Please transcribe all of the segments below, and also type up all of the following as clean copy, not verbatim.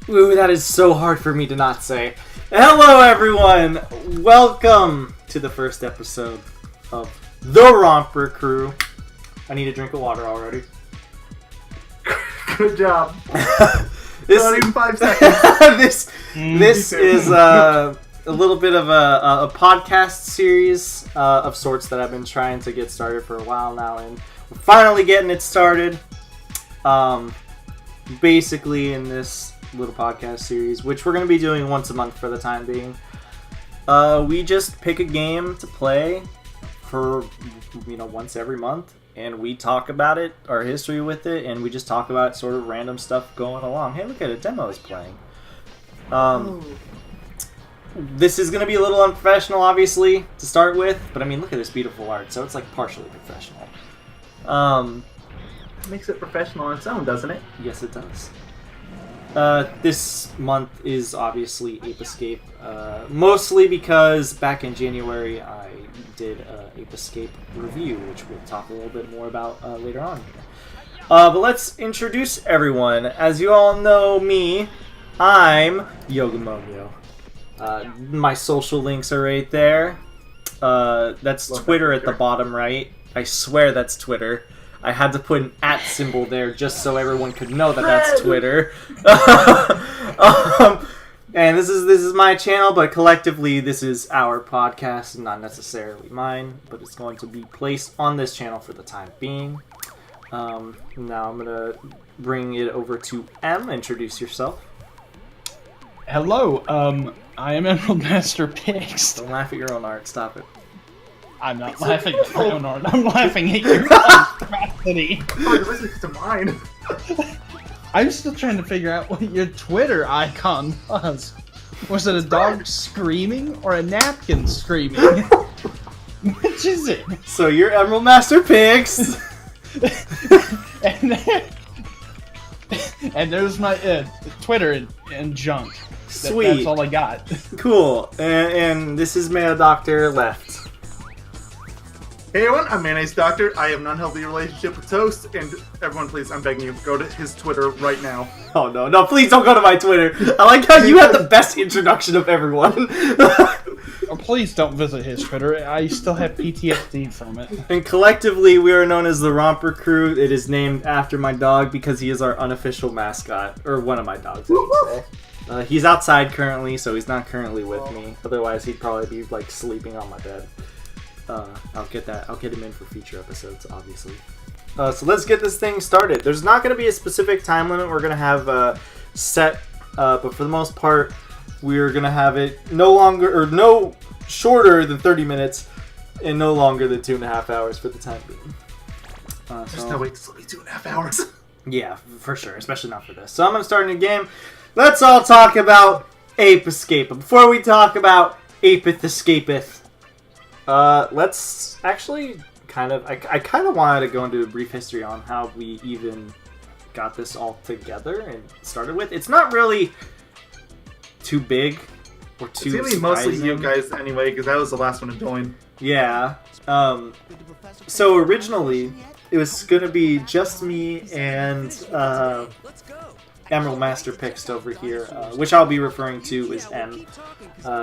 Ooh, that is so hard for me to not say. Hello, everyone! Welcome to the first episode of the Romper Crew. I need a drink of water already. Good job. Not even 5 seconds. This is a little bit of a podcast series of sorts that I've been trying to get started for a while now, and we're finally getting it started. Basically, in this little podcast series, which we're going to be doing once a month for the time being, we just pick a game to play for, once every month, and we talk about it, our history with it, and we just talk about sort of random stuff going along. Hey, look at it, demo is playing. This is going to be a little unprofessional, obviously, to start with, but I mean, look at this beautiful art, so it's like partially professional. Makes it professional on its own, doesn't it? Yes, it does. This month is obviously Ape Escape, mostly because back in January I did an Ape Escape review, which we'll talk a little bit more about later on here. But let's introduce everyone. As you all know me, I'm yogamoanyo. My social links are right there. That's Twitter at the bottom right. I swear that's Twitter. I had to put an @ symbol there just so everyone could know that that's Twitter. And this is my channel, but collectively this is our podcast, not necessarily mine, but it's going to be placed on this channel for the time being. Now I'm going to bring it over to M. Introduce yourself. Hello, I am EmeraldMasterPixed. Don't laugh at your own art, stop it. I'm not laughing at my own art, I'm laughing at your monstrosity. Oh, you're listening to mine. I'm still trying to figure out what your Twitter icon was. Was it a dog screaming or a napkin screaming? Which is it? So you're EmeraldMasterPixed. and there's my Twitter and junk. Sweet. That's all I got. Cool. And this is Mayo Doctor Left. Hey everyone, I'm Mayonnaise Doctor. I have an unhealthy relationship with toast, and everyone please, I'm begging you, go to his Twitter right now. Oh no, please don't go to my Twitter. I like how you had the best introduction of everyone. Oh, please don't visit his Twitter. I still have PTSD from it. And collectively, we are known as the Romper Crew. It is named after my dog because he is our unofficial mascot. Or one of my dogs, I should say. He's outside currently, so he's not currently with me. Otherwise, he'd probably be like sleeping on my bed. I'll get him in for future episodes, obviously. So let's get this thing started. There's not going to be a specific time limit we're going to have set, but for the most part, we're going to have it no shorter than 30 minutes and no longer than 2.5 hours for the time being. There's no way it's only 2.5 hours. Yeah, for sure, especially not for this. So I'm going to start a new game. Let's all talk about Ape Escape. But before we talk about Apeth Escapeth, let's actually I kind of wanted to go into a brief history on how we even got this all together and started with. It's not really too big or too It's gonna be mostly you guys anyway, because I was the last one to join. Yeah. So originally, it was going to be just me and EmeraldMasterPixed over here, which I'll be referring to as M.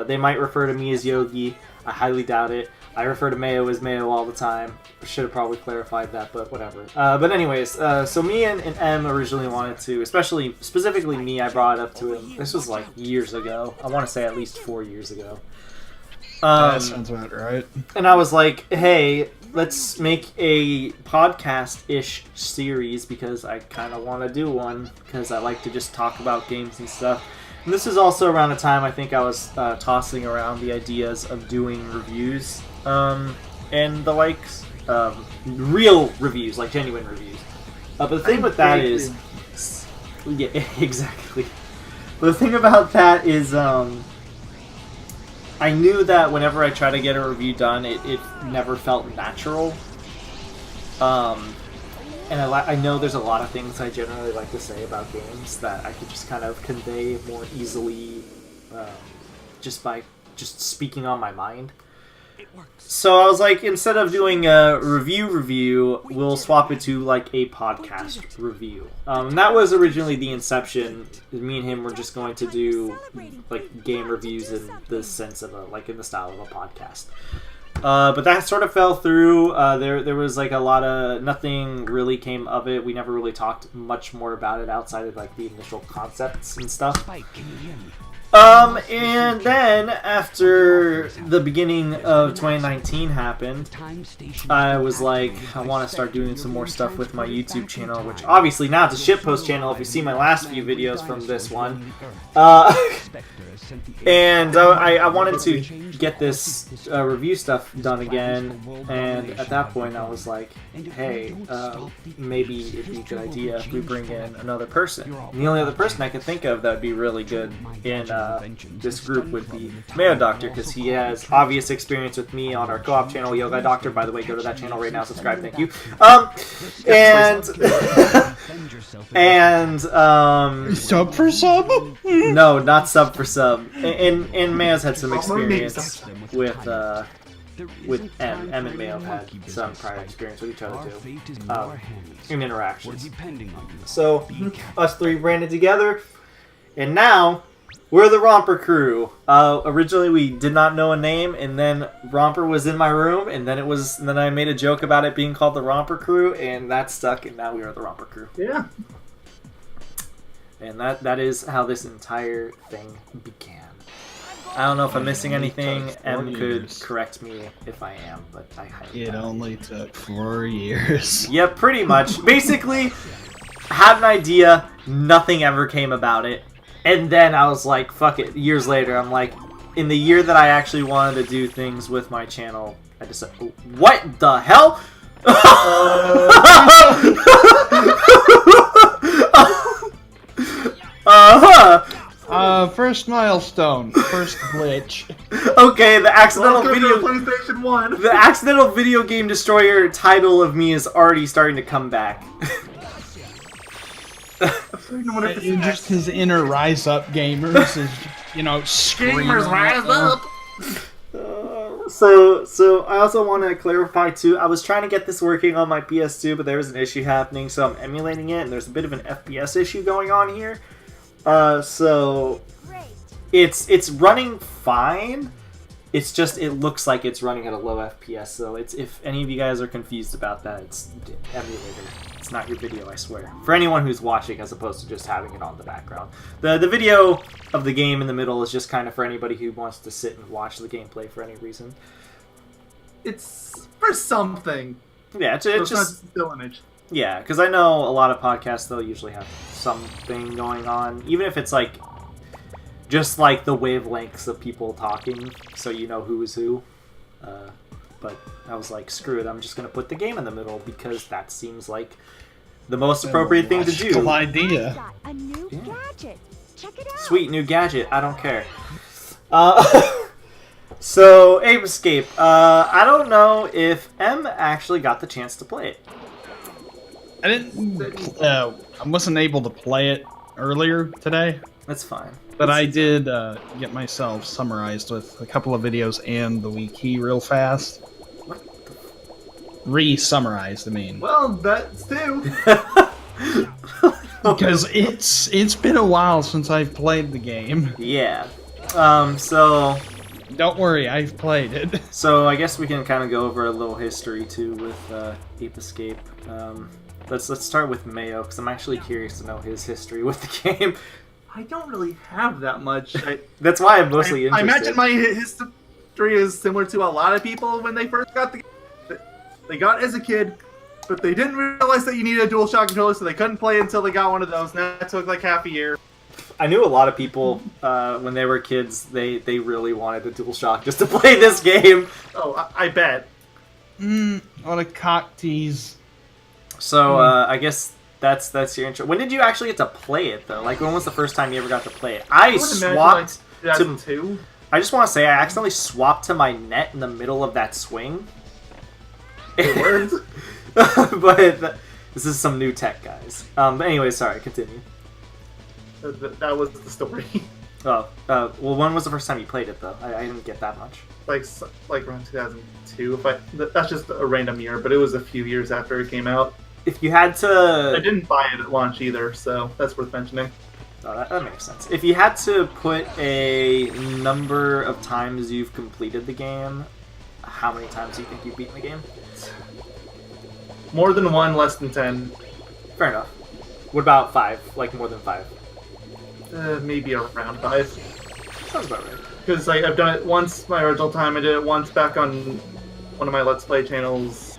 They might refer to me as Yogi. I highly doubt it. I refer to Mayo as Mayo all the time. I should have probably clarified that, but whatever. But anyways, so me and M originally wanted to, specifically me, I brought it up to him. This was like years ago. I want to say at least 4 years ago. That sounds about right. And I was like, hey, let's make a podcast-ish series because I kind of want to do one because I like to just talk about games and stuff. And this is also around the time I think I was tossing around the ideas of doing reviews and the likes. Real reviews, like genuine reviews. But the thing with that is... Yeah, exactly. But the thing about that is... I knew that whenever I try to get a review done, it never felt natural. And I know there's a lot of things I generally like to say about games that I could just kind of convey more easily just by speaking on my mind. So I was like, instead of doing a review, we'll swap it to like a podcast review. And that was originally the inception. Me and him were just going to do like game reviews in the sense of in the style of a podcast. But that sort of fell through. There was like a lot of nothing really came of it. We never really talked much more about it outside of like the initial concepts and stuff. And then after the beginning of 2019 happened, I was like, I want to start doing some more stuff with my YouTube channel, which obviously now it's a shitpost channel if you see my last few videos from this one. And I wanted to get this review stuff done again, and at that point I was like, hey, maybe it'd be a good idea if we bring in another person. And the only other person I could think of that would be really good in this group would be Mayo Doctor, because he has obvious experience with me on our co-op channel, Yoga Doctor. By the way, go to that channel right now, subscribe, thank you. And sub for sub? No, not sub for sub. And Mayo's had some experience with M and Mayo have had some prior experience with each other too, in interactions. So us three branded together, and now we're the Romper Crew. Originally we did not know a name, and then Romper was in my room, and then then I made a joke about it being called the Romper Crew, and that stuck, and now we are the Romper Crew. Yeah. And that is how this entire thing began. I don't know if I'm missing anything. M could correct me if I am, but I highly It only took 4 years. Yeah, pretty much. Basically, had an idea, nothing ever came about it. And then I was like, fuck it. Years later, I'm like, in the year that I actually wanted to do things with my channel, I just said, what the hell? First milestone. First glitch. Okay, the accidental PlayStation 1. The accidental video game destroyer title of me is already starting to come back. Just his inner rise up gamers is, screaming. Gamers rise up. So I also want to clarify too. I was trying to get this working on my PS2, but there was an issue happening, so I'm emulating it, and there's a bit of an FPS issue going on here. So it's running fine. It's just it looks like it's running at a low FPS. So it's if any of you guys are confused about that, it's emulator. It's not your video, I swear. For anyone who's watching, as opposed to just having it on the background. The video of the game in the middle is just kind of for anybody who wants to sit and watch the gameplay for any reason. It's for something. Yeah, it's not just still image. Yeah, because I know a lot of podcasts they'll usually have something going on, even if it's like just like the wavelengths of people talking, so you know who is who. But I was like, screw it, I'm just gonna put the game in the middle because that seems like the most appropriate thing to do. Cool idea. A new gadget. Check it out. Sweet new gadget. I don't care. So Ape Escape. I don't know if M actually got the chance to play it. I didn't. I wasn't able to play it earlier today. That's fine. But I did get myself summarized with a couple of videos and the wiki real fast. What? Re-summarized, I mean. Well, that's too. Because it's been a while since I've played the game. Yeah. So Don't worry, I've played it. So I guess we can kind of go over a little history too with Ape Escape. Let's start with Mayo because I'm actually curious to know his history with the game. I don't really have that much. That's why I'm mostly I interested. imagine my history is similar to a lot of people when they first got the game. They got it as a kid, but they didn't realize that you needed a DualShock controller, so they couldn't play until they got one of those. And that took like half a year. I knew a lot of people when they were kids. They really wanted a DualShock just to play this game. Oh, I bet. What a cock tease. So I guess that's your intro. When did you actually get to play it though? Like when was the first time you ever got to play it? I swapped like to 2002. I just want to say I accidentally swapped to my net in the middle of that swing. It worked. But this is some new tech, guys. But anyway, sorry, continue. That was the story. Oh, well, when was the first time you played it, though? I didn't get that much. Like around 2002. That's just a random year, but it was a few years after it came out. If you had to... I didn't buy it at launch either, so that's worth mentioning. Oh, that makes sense. If you had to put a number of times you've completed the game, how many times do you think you've beaten the game? More than 1, less than 10. Fair enough. What about 5? Like more than 5? Maybe around 5. Sounds about right. Because I've done it once my original time. I did it once back on one of my Let's Play channels.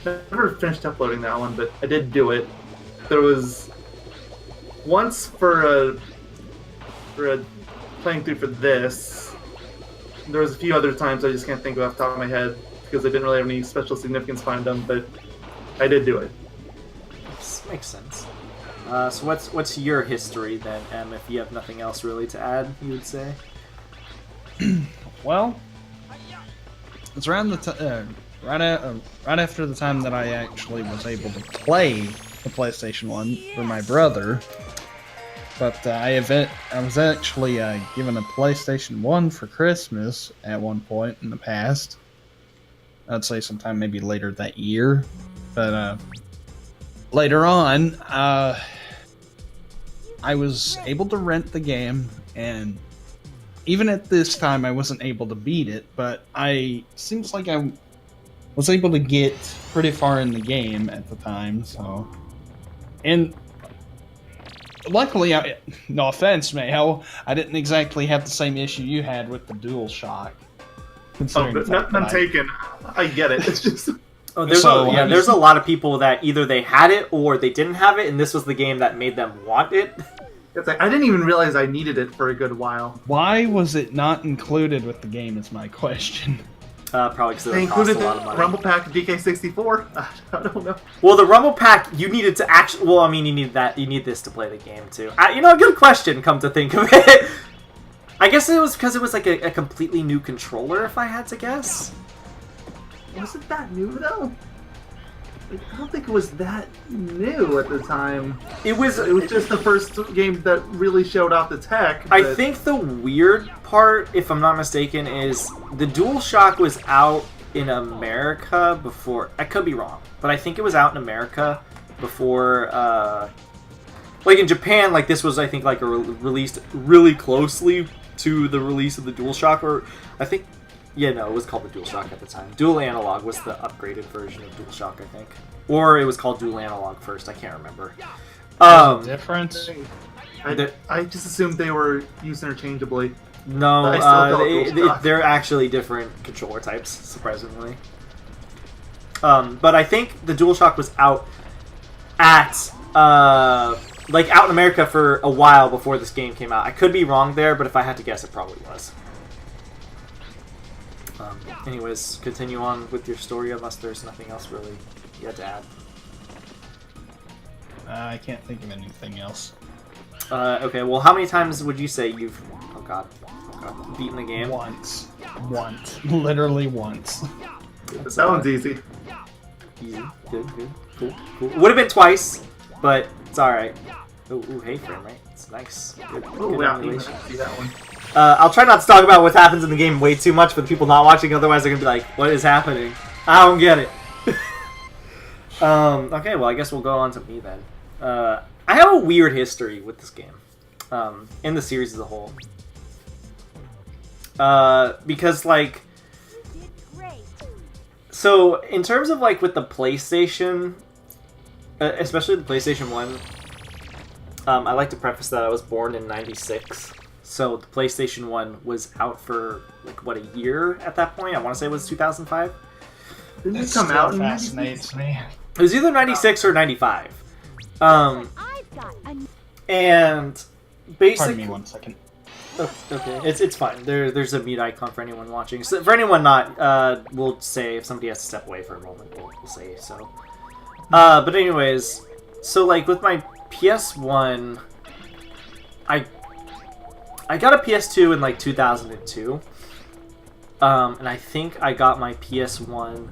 I never finished uploading that one, but I did do it. There was once for playing through for this. There was a few other times I just can't think of off the top of my head because I didn't really have any special significance behind them, but I did do it. This makes sense. So what's your history then, Em? If you have nothing else really to add, you would say. Well, it's around the right after the time that I actually was able to play the PlayStation 1 for my brother. But I was actually given a PlayStation 1 for Christmas at one point in the past. I'd say sometime maybe later that year. But later on, I was able to rent the game, and even at this time I wasn't able to beat it, but seems like I was able to get pretty far in the game at the time, so... And luckily, no offense, Mayo, I didn't exactly have the same issue you had with the DualShock. Oh, but none taken. I get it. It's just... Oh, there's a lot of people that either they had it or they didn't have it, and this was the game that made them want it. It's like, I didn't even realize I needed it for a good while. Why was it not included with the game is my question. Probably because they it cost included a lot of money. the Rumble Pack of DK64. I don't know. Well, the Rumble Pack, you needed to actually... Well, I mean, you need this to play the game, too. Good question, come to think of it. I guess it was because it was like a completely new controller, if I had to guess. Was it that new, though? I don't think it was that new at the time. It was just the first game that really showed off the tech. I think the weird part, if I'm not mistaken, is the DualShock was out in America before... I could be wrong, but I think it was out in America before... like in Japan, like this was, I think, like released really closely to the release of the DualShock, or I think... Yeah, no, it was called the DualShock at the time. Dual Analog was the upgraded version of DualShock, I think. Or it was called Dual Analog first, I can't remember. Difference? I just assumed they were used interchangeably. No, they're actually different controller types, surprisingly. But I think the DualShock was out at... out in America for a while before this game came out. I could be wrong there, but if I had to guess, it probably was. Anyways, continue on with your story unless there's nothing else really you had to add. I can't think of anything else. Okay, well, how many times would you say you've... Oh god, beaten the game? Once. Literally once. That one's easy. Easy. Good. Cool. Would have been twice, but it's alright. Ooh, hey, frame rate. It's nice. Good animation. See that one. I'll try not to talk about what happens in the game way too much for the people not watching, otherwise they're going to be like, what is happening? I don't get it. Okay, well, I guess we'll go on to me then. I have a weird history with this game, in the series as a whole. Because, like... So, in terms of, like, with the PlayStation, especially the PlayStation 1, I like to preface that I was born in '96. So the PlayStation 1 was out for, like, what, a year at that point? I want to say it was 2005? Didn't it come out in fascinates me. It was either 96 or 95. And basically... Pardon me 1 second. Oh, okay, it's fine. There's a mute icon for anyone watching. So for anyone not, we'll say if somebody has to step away for a moment, we'll say so. But anyways, so, like, with my PS1, I got a PS2 in, like, 2002, and I think I got my PS1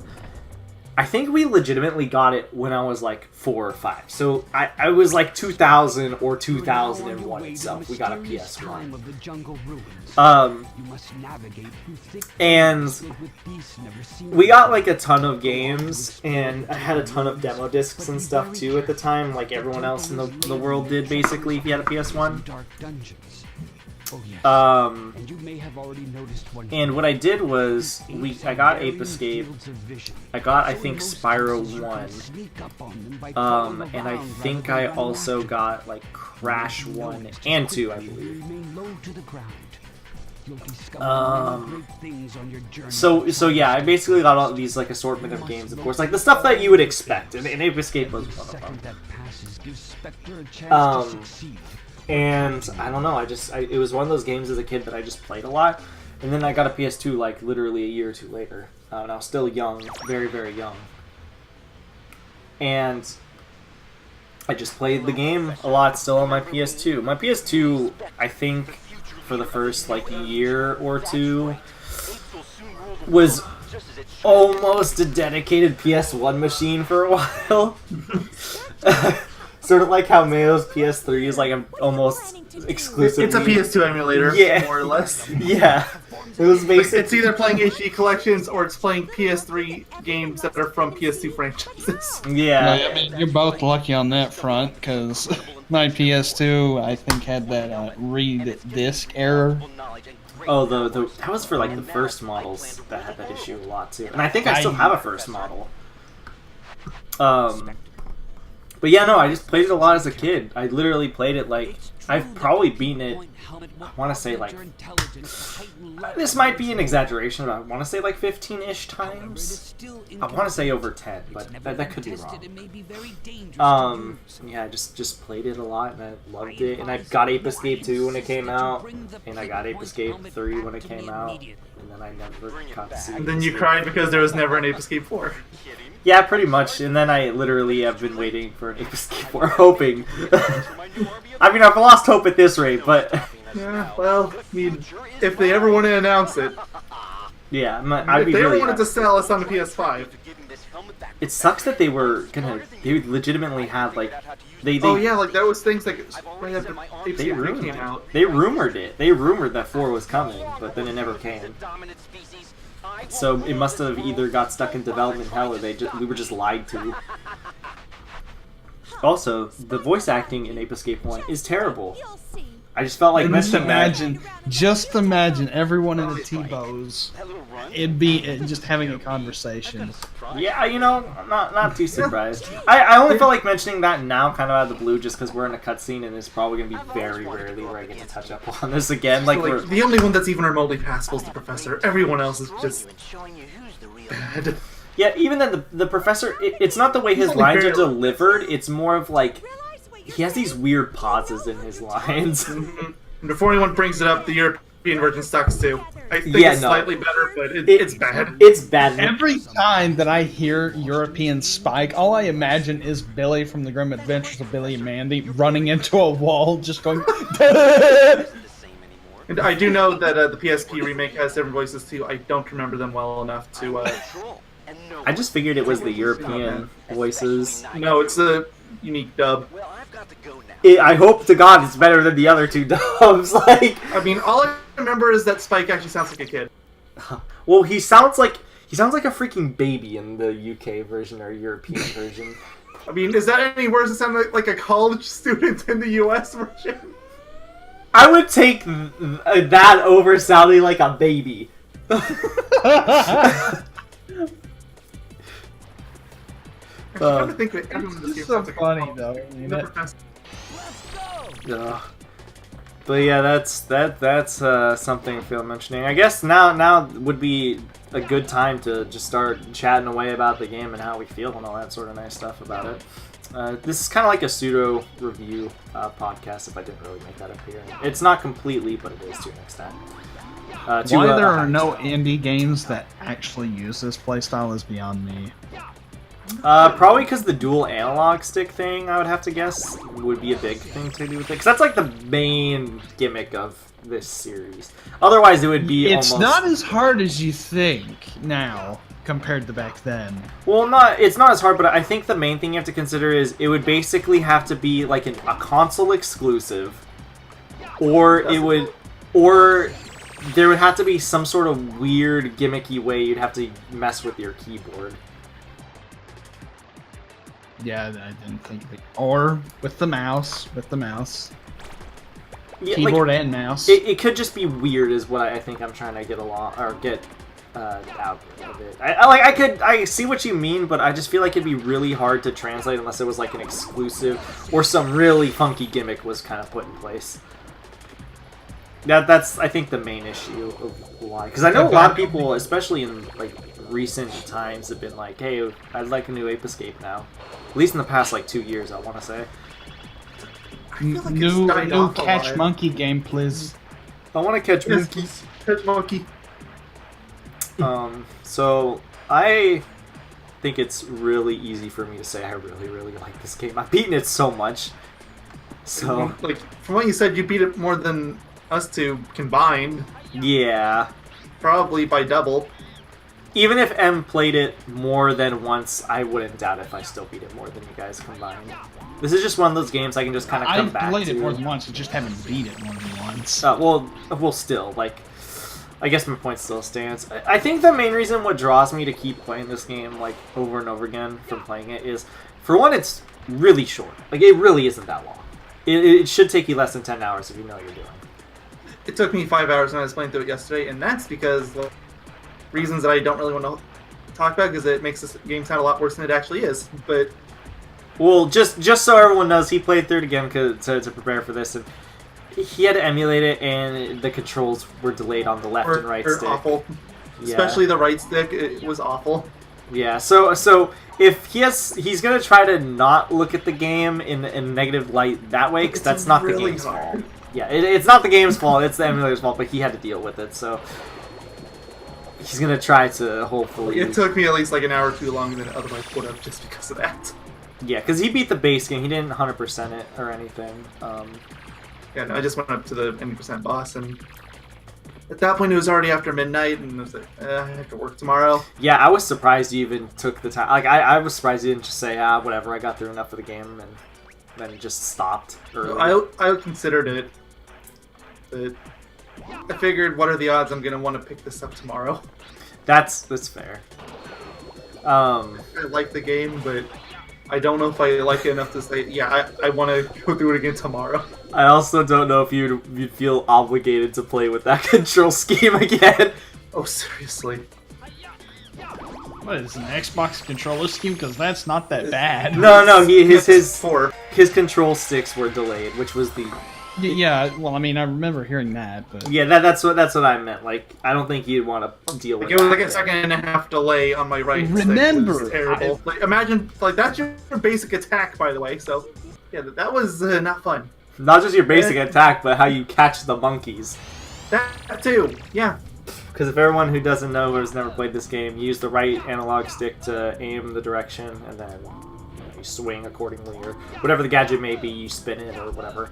I think we legitimately got it when I was like 4 or 5. So I was like 2000 or 2001 itself. We got a PS1. And we got like a ton of games, and I had a ton of demo discs and stuff too at the time, like everyone else in the world did basically if you had a PS1. And what I did was I got Ape Escape. I got, I think, Spyro 1. And I think I also got like Crash 1 and 2, I believe. So yeah, I basically got all these like assortment of games, of course, like the stuff that you would expect, and Ape Escape was one of them. And I don't know, it was one of those games as a kid that I just played a lot, and then I got a PS2 like literally a year or two later, and I was still young, very, very young. And I just played the game a lot still on my PS2. My PS2, I think, for the first like year or two, was almost a dedicated PS1 machine for a while. Sort of like how Mayo's PS3 is like almost exclusively... It's a PS2 emulator, yeah, more or less. Yeah. It was basically... It's either playing HD collections or it's playing PS3 games that are from PS2 franchises. Yeah. I mean, you're both lucky on that front, because my PS2, I think, had that read disc error. Oh, that was for like the first models that had that issue a lot too. And I think I still have a first model. But yeah, no, I just played it a lot as a kid. I literally played it like, I've probably beaten it, I want to say like, this might be an exaggeration, but I want to say like 15-ish times. I want to say over 10, but that could be wrong. Yeah, I just played it a lot, and I loved it. And I got Ape Escape 2 when it came out, and I got Ape Escape 3 when it came out, and then I never got to see it. And then you cried because there was never an Ape Escape 4. Yeah, pretty much, and then I literally have been waiting for an Ape Escape 4, hoping. I mean, I've lost hope at this rate, but... Yeah, well, I mean, if they ever want to announce it... Yeah, if they ever wanted to sell us on the PS5... It sucks that they were gonna... They legitimately had, like... Oh yeah, like there was things like right after Ape Escape 3 came out. They rumored it. They rumored that 4 was coming, but then it never came. So it must have either got stuck in development hell, or we were just lied to. Also, the voice acting in Ape Escape 1 is terrible. I just felt like Just imagine everyone in the T-bows. It'd be just having a conversation. Yeah, you know, I'm not too surprised. I only felt like mentioning that now, kind of out of the blue, just because we're in a cutscene, and it's probably going to be very rarely where I get to touch up on this again. Like the only one that's even remotely passable is the Professor. Everyone else is just bad. Yeah, even then, the Professor, it's not the way his lines are delivered, it's more of like, he has these weird pauses in his lines. And before anyone brings it up, the European version sucks too. I think it's slightly better, but it's bad. It's bad. Every time that I hear European Spike, all I imagine is Billy from the Grim Adventures of Billy and Mandy running into a wall, just going... And I do know that the PSP remake has different voices too. I don't remember them well enough to... I just figured it was the European voices. No, it's a unique dub. I hope to God it's better than the other two dubs. Like, I mean, all I remember is that Spike actually sounds like a kid. Well, he sounds like a freaking baby in the UK version or European version. I mean, is that any worse than sounding like a college student in the US version? I would take that over sounding like a baby. It's so funny though. But yeah, that's something I feel mentioning. I guess now would be a good time to just start chatting away about the game and how we feel and all that sort of nice stuff about it. This is kind of like a pseudo review podcast, if I didn't really make that appear. It's not completely, but it is to an extent. Why there are no indie games that actually use this playstyle is beyond me. Probably because the dual analog stick thing, I would have to guess, would be a big thing to do with it. Because that's like the main gimmick of this series. Otherwise, it would be It's not as hard as you think now. compared to back then. Well, it's not as hard, but I think the main thing you have to consider is it would basically have to be like a console exclusive, or there would have to be some sort of weird gimmicky way you'd have to mess with your keyboard. Yeah, I didn't think of it. Or with the mouse, Yeah, keyboard like, and mouse. It could just be weird, is what I think I'm trying to get along or get out of it. I see what you mean, but I just feel like it'd be really hard to translate unless it was like an exclusive or some really funky gimmick was kind of put in place. That's I think the main issue of why, because I know a lot of people, especially in like recent times, have been like, "Hey, I'd like a new Ape Escape now." At least in the past like 2 years, I want to say. New Catch Monkey game, please. I want to catch monkeys. Catch monkey. So I think it's really easy for me to say I really, really like this game. I've beaten it so much. So, like, from what you said, you beat it more than us two combined. Yeah. Probably by double. Even if M played it more than once, I wouldn't doubt if I still beat it more than you guys combined. This is just one of those games I can just kind of come back to. I played it more than once, I just haven't beat it more than once. Well, still, like, I guess my point still stands. I think the main reason what draws me to keep playing this game, like, over and over again from playing it is, for one, it's really short. Like, it really isn't that long. It should take you less than 10 hours if you know what you're doing. It took me 5 hours when I was playing through it yesterday, and that's because reasons that I don't really want to talk about, because it makes this game sound a lot worse than it actually is. But well, just so everyone knows, he played through it again to prepare for this, and he had to emulate it, and the controls were delayed on the left and right stick. Awful. Yeah. Especially the right stick, it was awful. Yeah. So if he's gonna try to not look at the game in a negative light that way, because that's not really the game's hard. fault. Yeah, it's not the game's fault. It's the emulator's fault, but he had to deal with it, so he's gonna try to hopefully. It took me at least like an hour too long than it otherwise would have, just because of that. Yeah, because he beat the base game. He didn't 100% it or anything. Yeah, no, I just went up to the 90% boss, and at that point it was already after midnight, and I was like, I have to work tomorrow. Yeah, I was surprised you even took the time. Like, I was surprised you didn't just say, whatever, I got through enough of the game, and then just stopped early. I considered it, but I figured, what are the odds I'm going to want to pick this up tomorrow? That's fair. I like the game, but I don't know if I like it enough to say, yeah, I want to go through it again tomorrow. I also don't know if you'd feel obligated to play with that control scheme again. Oh, seriously. What is an Xbox controller scheme? Because that's not that bad. No, his control sticks were delayed, which was the. Yeah, well, I mean, I remember hearing that, but yeah, that's what I meant. Like, I don't think you'd want to deal with. It was like a second and a half delay on my right. Remember, stick. It was terrible. Like, imagine, like, that's your basic attack, by the way. So, yeah, that was not fun. Not just your basic attack, but how you catch the monkeys. That too, yeah. Because if everyone who doesn't know or has never played this game, you use the right analog stick to aim the direction, and then you swing accordingly, or whatever the gadget may be, you spin it or whatever.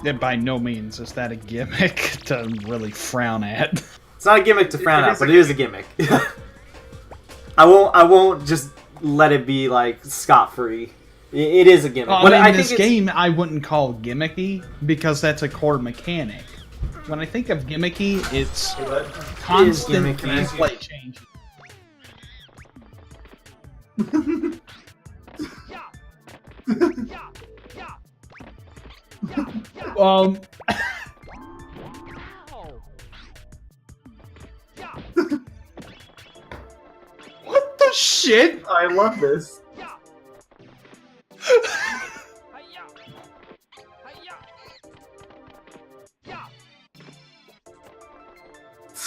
Yeah, by no means is that a gimmick to really frown at. It's not a gimmick to frown at, but it is a gimmick. I won't just let it be like scot-free. It is a gimmick. Well, I mean, this game I wouldn't call gimmicky because that's a core mechanic. When I think of gimmicky, it's constant gameplay change. What the shit? I love this.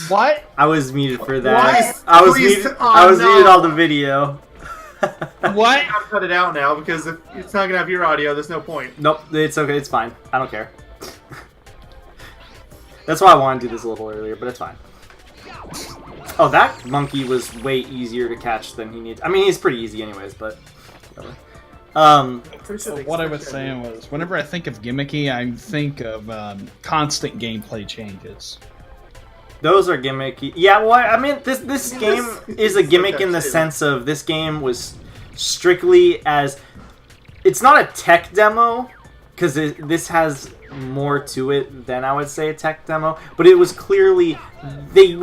What? I was muted for that. What? I was Please, muted. oh, I was no. muted on the video. What? I gotta cut it out now because if it's not gonna have your audio, there's no point. Nope, it's okay. It's fine. I don't care. That's why I wanted to do this a little earlier, but it's fine. Oh, that monkey was way easier to catch than he needed. I mean, he's pretty easy anyways, but whatever. So what I was saying was, whenever I think of gimmicky, I think of constant gameplay changes. Those are gimmicky. Yeah, well, I mean, this game is a gimmick in the sense of this game was strictly as... It's not a tech demo, because this has more to it than I would say a tech demo, but it was clearly... They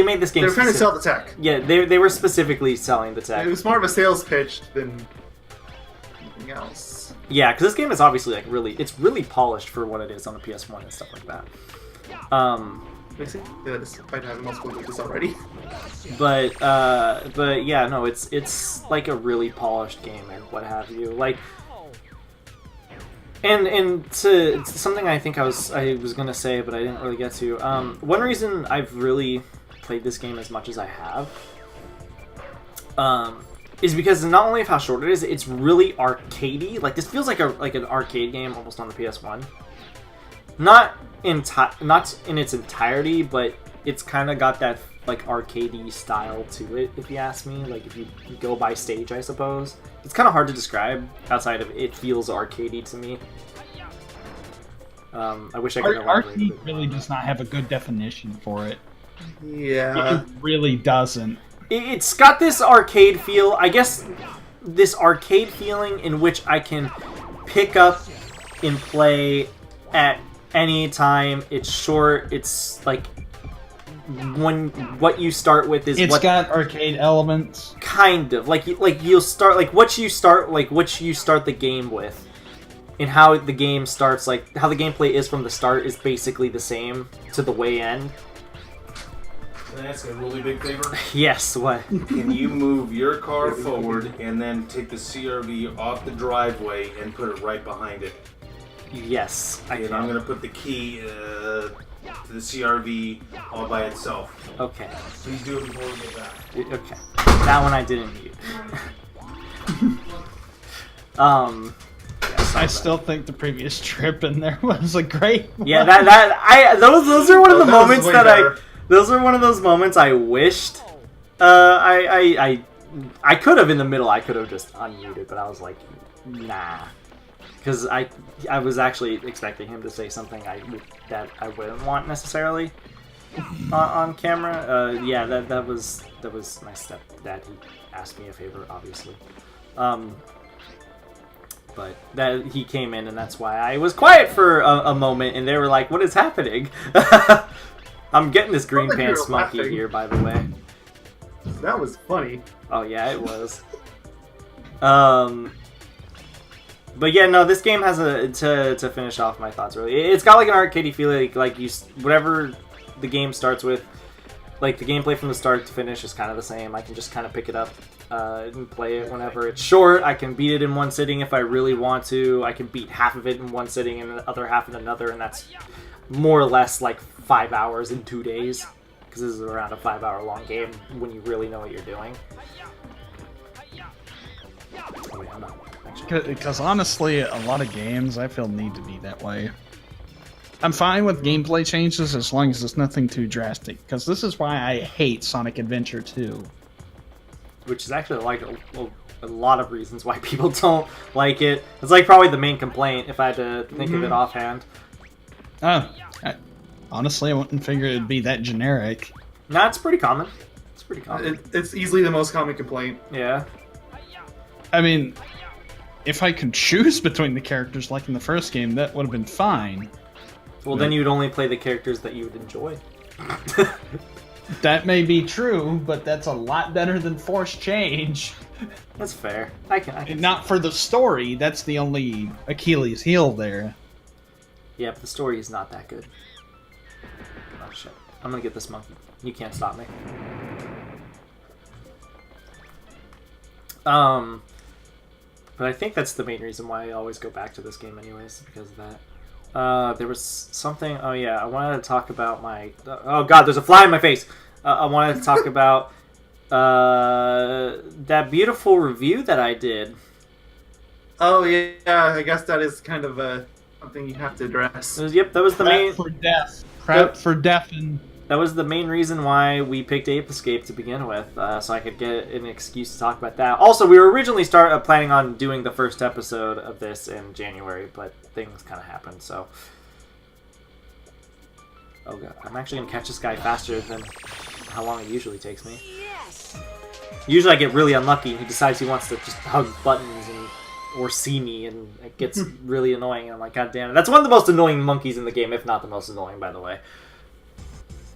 made this game... They were trying to sell the tech. Yeah, they were specifically selling the tech. It was more of a sales pitch than anything else. Yeah, because this game is obviously like it's really polished for what it is on the PS1 and stuff like that. Despite having multiple glitches already. But yeah, no, it's like a really polished game and what have you. Like, and to something I think I was gonna say, but I didn't really get to. One reason I've really played this game as much as I have, is because not only of how short it is, it's really arcadey. Like, this feels like an arcade game almost on the PS1. Not in its entirety, but it's kind of got that like arcadey style to it, if you ask me. Like, if you go by stage, I suppose it's kind of hard to describe outside of it feels arcadey to me. I wish I could elaborate. Arcade really does not have a good definition for it. Yeah, It really doesn't. It's got this arcade feel, I guess, this arcade feeling in which I can pick up and play at any time. It's short. It's like what you start with is It's got arcade elements. Kind of like you'll start like what you start the game with, and how the game starts, like how the gameplay is from the start is basically the same to the way end. Can I ask a really big favor? Yes, what? Can you move your car forward and then take the CRV off the driveway and put it right behind it? Yes, I And can. I'm going to put the key to the CRV all by itself. Okay. Please do it before we get back. Okay. That one I didn't need. I still think the previous trip in there was a great one. Yeah, those are one of the that was moments way that better. those are one of those moments I wished I could have in the middle. I could have just unmuted, but I was like, nah, because I was actually expecting him to say something that I wouldn't want necessarily on camera. Yeah, that was my stepdad. He asked me a favor, obviously. But that he came in, and that's why I was quiet for a moment, and they were like, "What is happening?" I'm getting this green Like you pants were monkey laughing. here, by the way. That was funny. Oh yeah, it was. But yeah, no, this game has to finish off my thoughts. Really, it's got like an arcadey feeling, like you whatever the game starts with, like the gameplay from the start to finish is kind of the same. I can just kind of pick it up and play it whenever it's short. I can beat it in one sitting if I really want to. I can beat half of it in one sitting and the other half in another, and that's more or less like 5 hours in 2 days, because this is around a 5-hour long game when you really know what you're doing. Oh, wait, I'm not actually... Because honestly, a lot of games I feel need to be that way. I'm fine with gameplay changes as long as it's nothing too drastic, because this is why I hate Sonic Adventure 2. Which is actually like a lot of reasons why people don't like it. It's like probably the main complaint if I had to think of it offhand. Honestly, I wouldn't figure it'd be that generic. No, it's pretty common. It's pretty common. It's easily the most common complaint. Yeah. I mean, if I could choose between the characters like in the first game, that would have been fine. Well, then you'd only play the characters that you would enjoy. That may be true, but that's a lot better than forced change. That's fair. I can. Not for the story, that's the only Achilles heel there. Yeah, but the story is not that good. Oh shit! I'm gonna get this monkey. You can't stop me. But I think that's the main reason why I always go back to this game, anyways, because of that. There was something. Oh yeah, I wanted to talk about my. Oh god, there's a fly in my face. I wanted to talk about that beautiful review that I did. Oh yeah, I guess that is kind of something you have to address. Yep, that was the main. For death. Crap for death and... That was the main reason why we picked Ape Escape to begin with, so I could get an excuse to talk about that. Also, we were originally planning on doing the first episode of this in January, but things kind of happened, so... Oh god, I'm actually gonna catch this guy faster than how long it usually takes me. Usually I get really unlucky and he decides he wants to just hug buttons or see me, and it gets really annoying, and I'm like, god damn it. That's one of the most annoying monkeys in the game, if not the most annoying, by the way.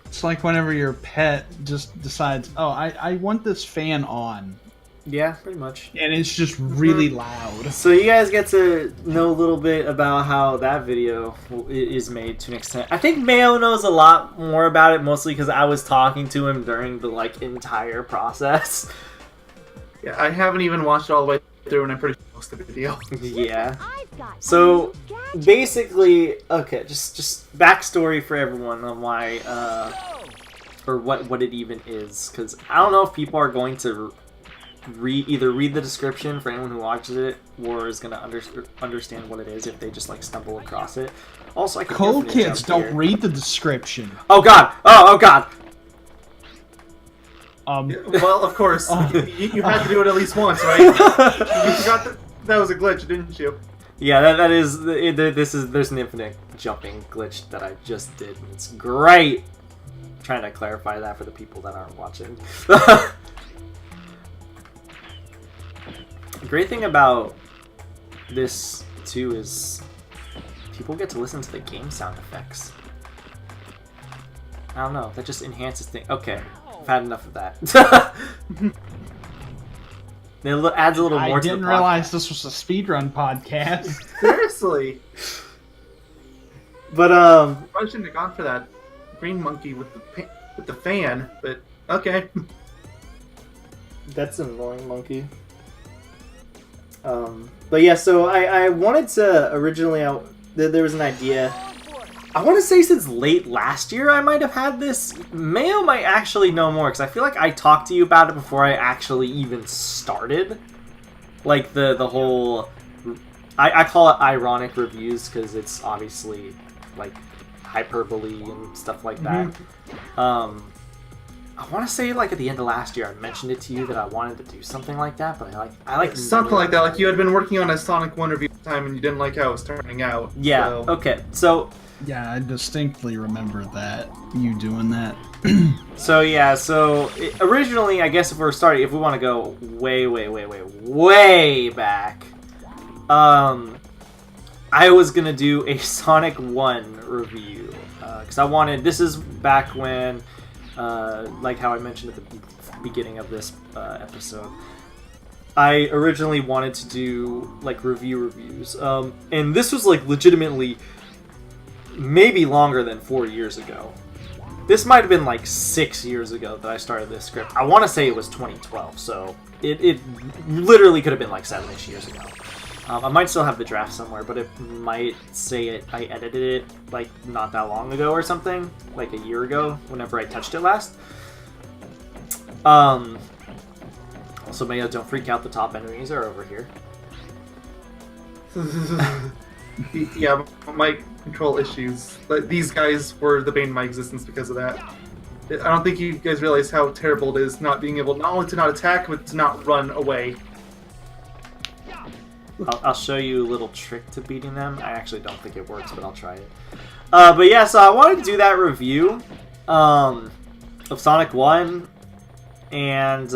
It's like whenever your pet just decides, oh, I want this fan on. Yeah, pretty much. And it's just really loud. So you guys get to know a little bit about how that video is made to an extent. I think Mayo knows a lot more about it, mostly because I was talking to him during the entire process. Yeah, I haven't even watched it all the way through, and I'm pretty sure most of the video. Yeah. So basically, okay, just backstory for everyone on why, or what it even is, because I don't know if people are going to either read the description for anyone who watches it, or is going to understand what it is if they just stumble across it. Also, I can Cool kids don't read the description. Oh god! Oh god! Well, of course, you had to do it at least once, right? You forgot that was a glitch, didn't you? Yeah, that is. There's an infinite jumping glitch that I just did, and it's great. I'm trying to clarify that for the people that aren't watching. The great thing about this too is people get to listen to the game sound effects. I don't know, that just enhances things. Okay, I've had enough of that. It adds a little more to the podcast. I didn't realize this was a speedrun podcast. Seriously. But I shouldn't have gone for that green monkey with the fan, but okay. That's an annoying monkey. But yeah, so I wanted to originally, there was an idea. I want to say since late last year I might have had this. Mayo might actually know more, because I feel like I talked to you about it before I actually even started. Like the whole, I call it ironic reviews, because it's obviously like hyperbole and stuff like that. I want to say at the end of last year I mentioned it to you that I wanted to do something like that, but I like something like that. Like you had been working on a Sonic 1 review at the time and you didn't like how it was turning out. Yeah. So. Okay. So. Yeah, I distinctly remember that, you doing that. So yeah, originally, I guess if we want to go way back, I was gonna do a Sonic 1 review, because I wanted, this is back when, like how I mentioned at the beginning of this episode, I originally wanted to do reviews, and this was legitimately maybe longer than 4 years ago. This might have been 6 years ago that I started this script. I want to say it was 2012, so it literally could have been 7-ish years ago. I might still have the draft somewhere, but it might say I edited it not that long ago or something, a year ago, whenever I touched it last. Also, Mayo, don't freak out, the top enemies are over here. Yeah, my control issues. These guys were the bane of my existence because of that. I don't think you guys realize how terrible it is not being able not only to not attack, but to not run away. I'll show you a little trick to beating them. I actually don't think it works, but I'll try it. But yeah, so I wanted to do that review of Sonic 1, and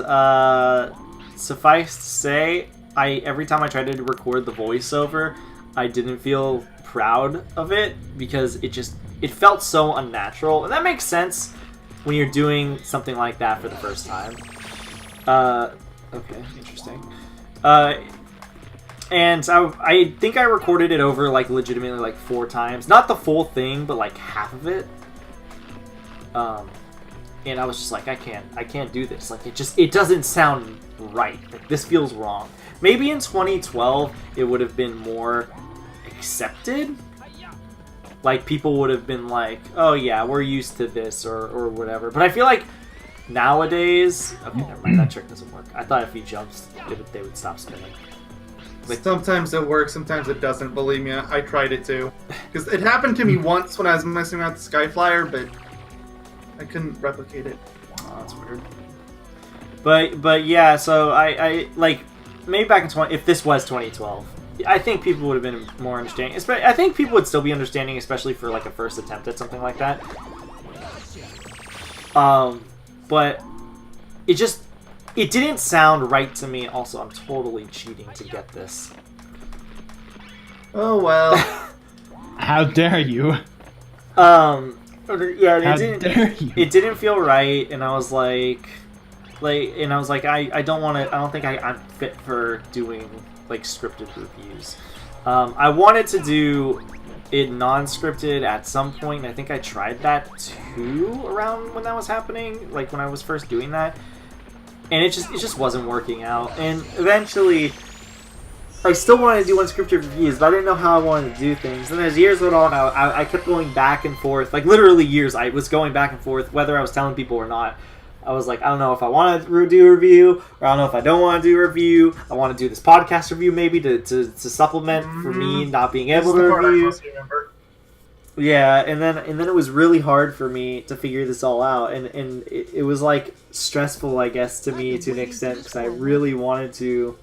suffice to say, every time I tried to record the voiceover, I didn't feel proud of it, because it felt so unnatural, and that makes sense when you're doing something like that for the first time. Okay, interesting. And I think I recorded it over legitimately 4 times, not the full thing, but half of it. And I was just I can't do this. It doesn't sound right. This feels wrong. Maybe in 2012 it would have been more accepted. People would have been oh yeah, we're used to this or whatever. But I feel nowadays, okay, never mind, that trick doesn't work. I thought if he jumps, they would stop spinning. Sometimes it works, sometimes it doesn't. Believe me, I tried it too. Because it happened to me once when I was messing around with the Skyflyer, but I couldn't replicate it. Oh, that's weird. But yeah, so I maybe back in if this was 2012, I think people would have been more understanding. I think people would still be understanding, especially for a first attempt at something like that. But it didn't sound right to me. Also, I'm totally cheating to get this. Oh well. How dare you? Yeah, How dare you? it didn't feel right, and I was like, I don't want to. I don't think I'm fit for doing like scripted reviews. I wanted to do it non-scripted at some point. And I think I tried that too around when that was happening, like when I was first doing that, and it just wasn't working out. And eventually, I still wanted to do unscripted reviews, but I didn't know how I wanted to do things. And as years went on, I kept going back and forth, like literally years. I was going back and forth whether I was telling people or not. I was like, I don't know if I want to do a review, or I don't know if I don't want to do a review. I want to do this podcast review maybe to supplement for me not being able to review. Yeah, and then it was really hard for me to figure this all out, and it was like stressful, I guess, to me to an extent, because I really wanted to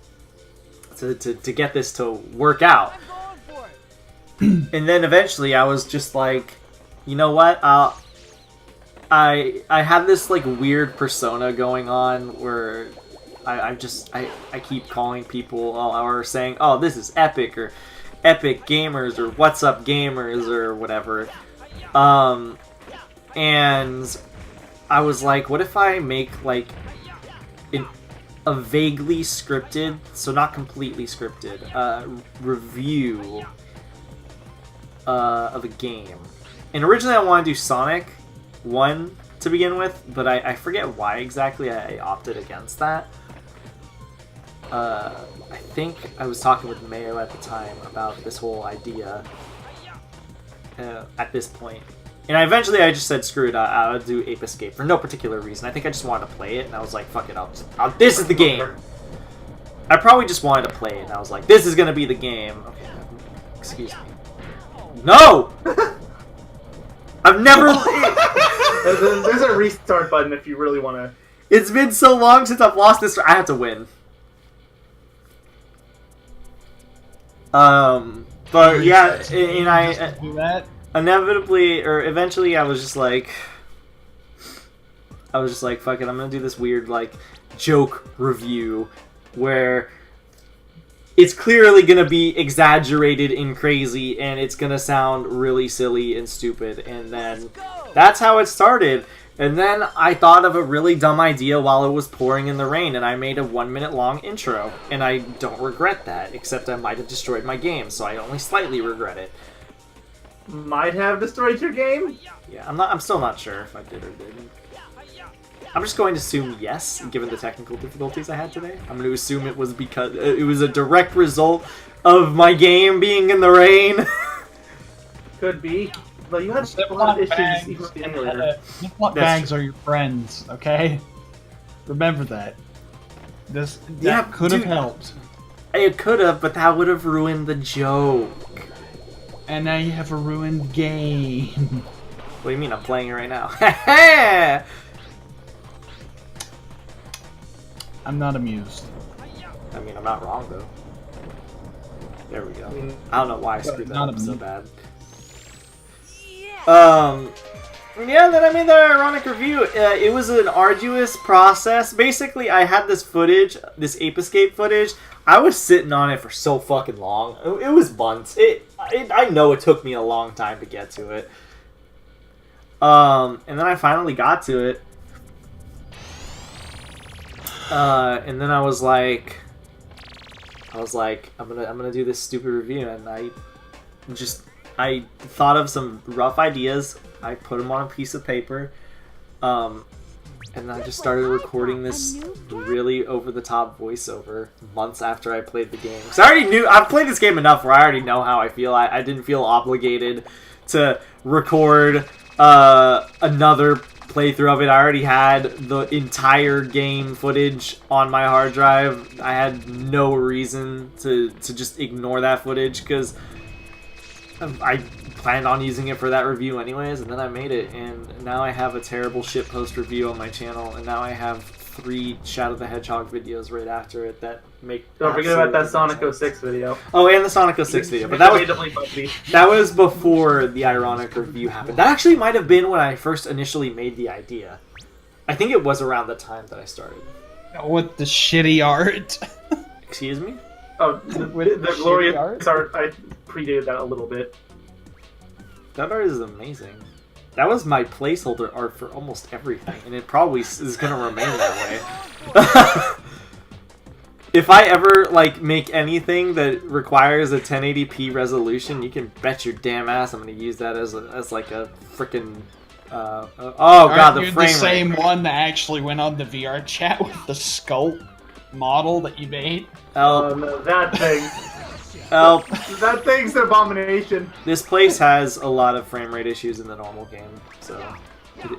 get this to work out. And then eventually I was just like, you know what, I have this like weird persona going on where I keep calling people or saying, oh, this is epic, or epic gamers, or what's up gamers, or whatever. And I was like, what if I make like a vaguely scripted, so not completely scripted, review of a game. And originally I wanted to do Sonic 1 to begin with, but I forget why exactly I opted against that. I think I was talking with Mayo at the time about this whole idea at this point. And eventually I just said, screw it, I'll do Ape Escape for no particular reason. I think I just wanted to play it, and I was like, fuck it, this is the game! I probably just wanted to play it, and I was like, this is gonna be the game. Okay, excuse me. No! I've never... There's a restart button if you really want to... It's been so long since I've lost this... I have to win. But yeah, and I... Do that? Inevitably, or eventually, I was just like, fuck it, I'm gonna do this weird, like, joke review, where it's clearly gonna be exaggerated and crazy, and it's gonna sound really silly and stupid, and then that's how it started. And then I thought of a really dumb idea while it was pouring in the rain, and I made a 1 minute long intro, and I don't regret that, except I might have destroyed my game, so I only slightly regret it. Might have destroyed your game? Yeah, I'm still not sure if I did or didn't. I'm just going to assume yes, given the technical difficulties I had today. I'm going to assume it was because it was a direct result of my game being in the rain. Could be. But you had a lot of issues even earlier. Ziploc bags are your friends, okay? Remember that. That could have helped. It could have, but that would have ruined the joke. And now you have a ruined game. What do you mean? I'm playing it right now. I'm not amused. I mean, I'm not wrong, though. There we go. I don't know why I screwed that up so bad. Yeah, then I made that ironic review. It was an arduous process. Basically, I had this footage, this Ape Escape footage. I was sitting on it for so fucking long. It was months. I know it took me a long time to get to it. And then I finally got to it. And then I was like, I'm gonna do this stupid review, and I thought of some rough ideas. I put them on a piece of paper, and I just started recording this really over-the-top voiceover months after I played the game. Because I already knew, I've played this game enough where I already know how I feel. I didn't feel obligated to record another playthrough of it. I already had the entire game footage on my hard drive. I had no reason to just ignore that footage, because I planned on using it for that review anyways, and then I made it, and now I have a terrible shitpost review on my channel, and now I have 3 Shadow the Hedgehog videos right after it that make. Don't forget about that absolutely Sonic no sense. 06 video. Oh, and the Sonic 06 video, but that was before the ironic review happened. That actually might have been when I first initially made the idea. I think it was around the time that I started. With the shitty art. Excuse me? Oh, the glorious art, I predated that a little bit. That art is amazing. That was my placeholder art for almost everything, and it probably is going to remain that way. If I ever like make anything that requires a 1080p resolution, you can bet your damn ass I'm going to use that as like a freaking oh god, the frame the same one that actually went on the VR chat with the skull model that you made. Oh, no, that thing. Help. That thing's an abomination. This place has a lot of frame rate issues in the normal game, so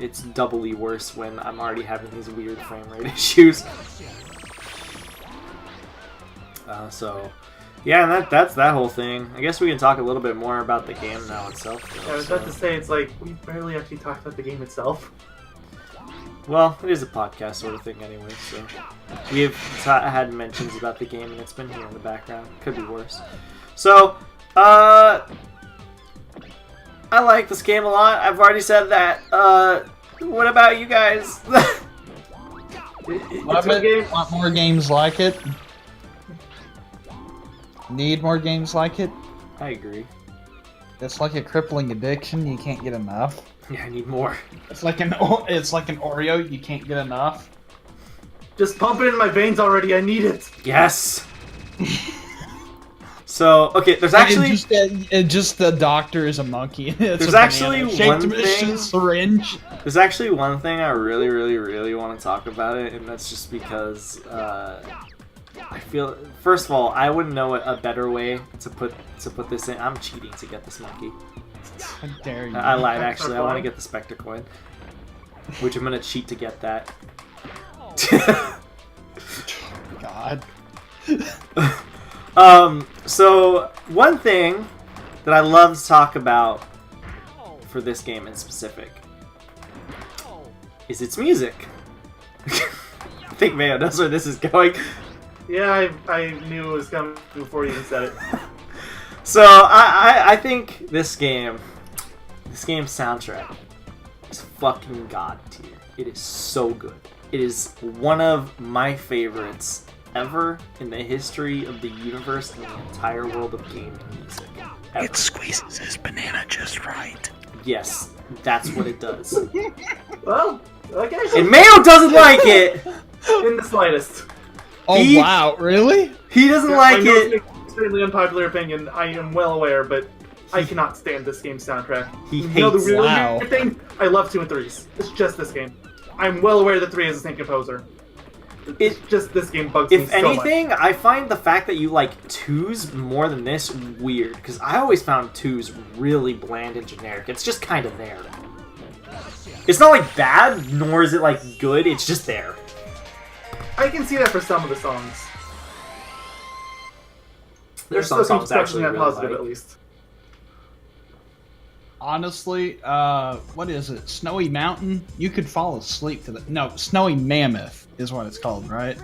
it's doubly worse when I'm already having these weird frame rate issues. So, yeah, that's that whole thing. I guess we can talk a little bit more about the game now itself. Though, I was about to say, it's like, we barely actually talked about the game itself. Well, it is a podcast sort of thing anyway, so we have had mentions about the game, and it's been here in the background. Could be worse. So, I like this game a lot. I've already said that. What about you guys? Love it. Want more games like it? Need more games like it? I agree. It's like a crippling addiction. You can't get enough. Yeah, I need more. It's like an Oreo. You can't get enough. Just pump it in my veins already. I need it. Yes. So okay, there's actually just the doctor is a monkey. It's there's a actually one thing. Syringe. There's actually one thing I really, really, really want to talk about it, and that's just because I feel. First of all, I wouldn't know a better way to put this in. I'm cheating to get this monkey. How dare you? I lied, actually. I want to get the Spectre coin. Which I'm going to cheat to get that. God. So, one thing that I love to talk about for this game in specific is its music. I think Mayo knows where this is going. Yeah, I knew it was coming before you even said it. So I think this game's soundtrack is fucking god tier. It is so good. It is one of my favorites ever in the history of the universe and the entire world of gaming music. Ever. It squeezes his banana just right. Yes, that's what it does. Well, okay. And Mayo doesn't like it! In the slightest. Oh wow, really? He doesn't like it. Extremely unpopular opinion, I am well aware, but I cannot stand this game's soundtrack. He You know the hates real Wow. weird thing? I love 2 and 3s. It's just this game. I'm well aware that 3 is the same composer. It's just this game bugs me If so much. anything, I find the fact that you like 2s more than this weird, because I always found 2s really bland and generic. It's just kind of there. It's not like bad, nor is it like good, it's just there. I can see that for some of the songs. There's still some songs I actually that really positive like. at least. Honestly, what is it? Snowy Mountain? You could fall asleep to that. No, Snowy Mammoth is what it's called, right?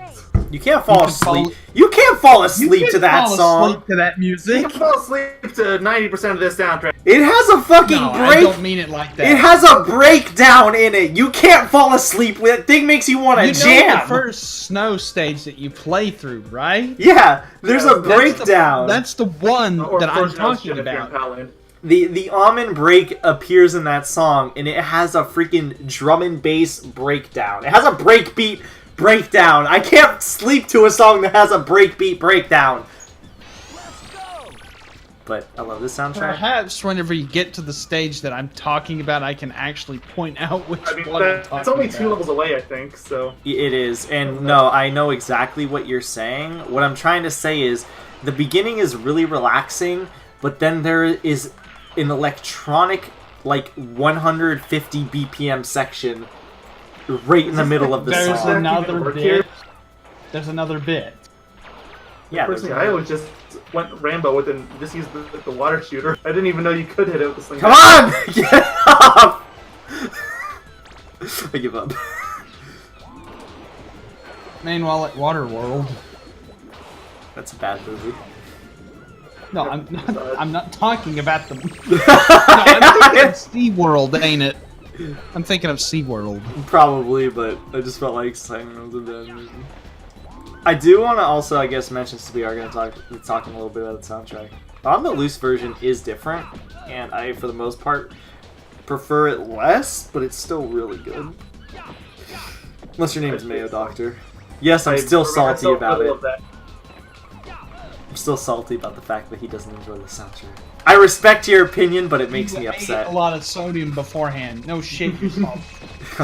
You can't fall You can asleep. fall- You can't fall asleep to that fall song. asleep to that You music. can fall asleep to 90% of this soundtrack. It has a fucking No, I break. don't mean it like that. It has a breakdown in it. You can't fall asleep with it. Thing makes you want to You know jam. the first snow stage that you play through, right? Yeah, there's Yeah, a breakdown. That's the one Or that I'm First House talking shit if you're in about. Paladin. The almond break appears in that song, and it has a freaking drum and bass breakdown. It has a breakbeat breakdown. I can't sleep to a song that has a breakbeat breakdown. But I love this soundtrack. Perhaps whenever you get to the stage that I'm talking about, I can actually point out which I mean, one I'm that's talking only about. 2 levels away, I think, so... It is, and no, I know exactly what you're saying. What I'm trying to say is, the beginning is really relaxing, but then there is an electronic, like, 150 BPM section right in the middle of the There's song. another Work bit. here? There's another bit. Yeah, Personally, there's I always just went Rambo with and just used the water shooter. I didn't even know you could hit it with the sling. Come on! Get off! I give up. Meanwhile, at Waterworld. That's a bad movie. No, I'm not talking about the... No, I'm thinking of SeaWorld, ain't it? I'm thinking of SeaWorld. Probably, but I just felt like saying it was a bad movie. I do want to also, I guess, mention, since we are going to be talking a little bit about the soundtrack. On the loose version is different, and I, for the most part, prefer it less, but it's still really good. Unless your name is Mayo Doctor. Yes, I'm still salty about it. I'm still salty about the fact that he doesn't enjoy the soundtrack. I respect your opinion, but it makes me upset. A lot of sodium beforehand. No shit yourself.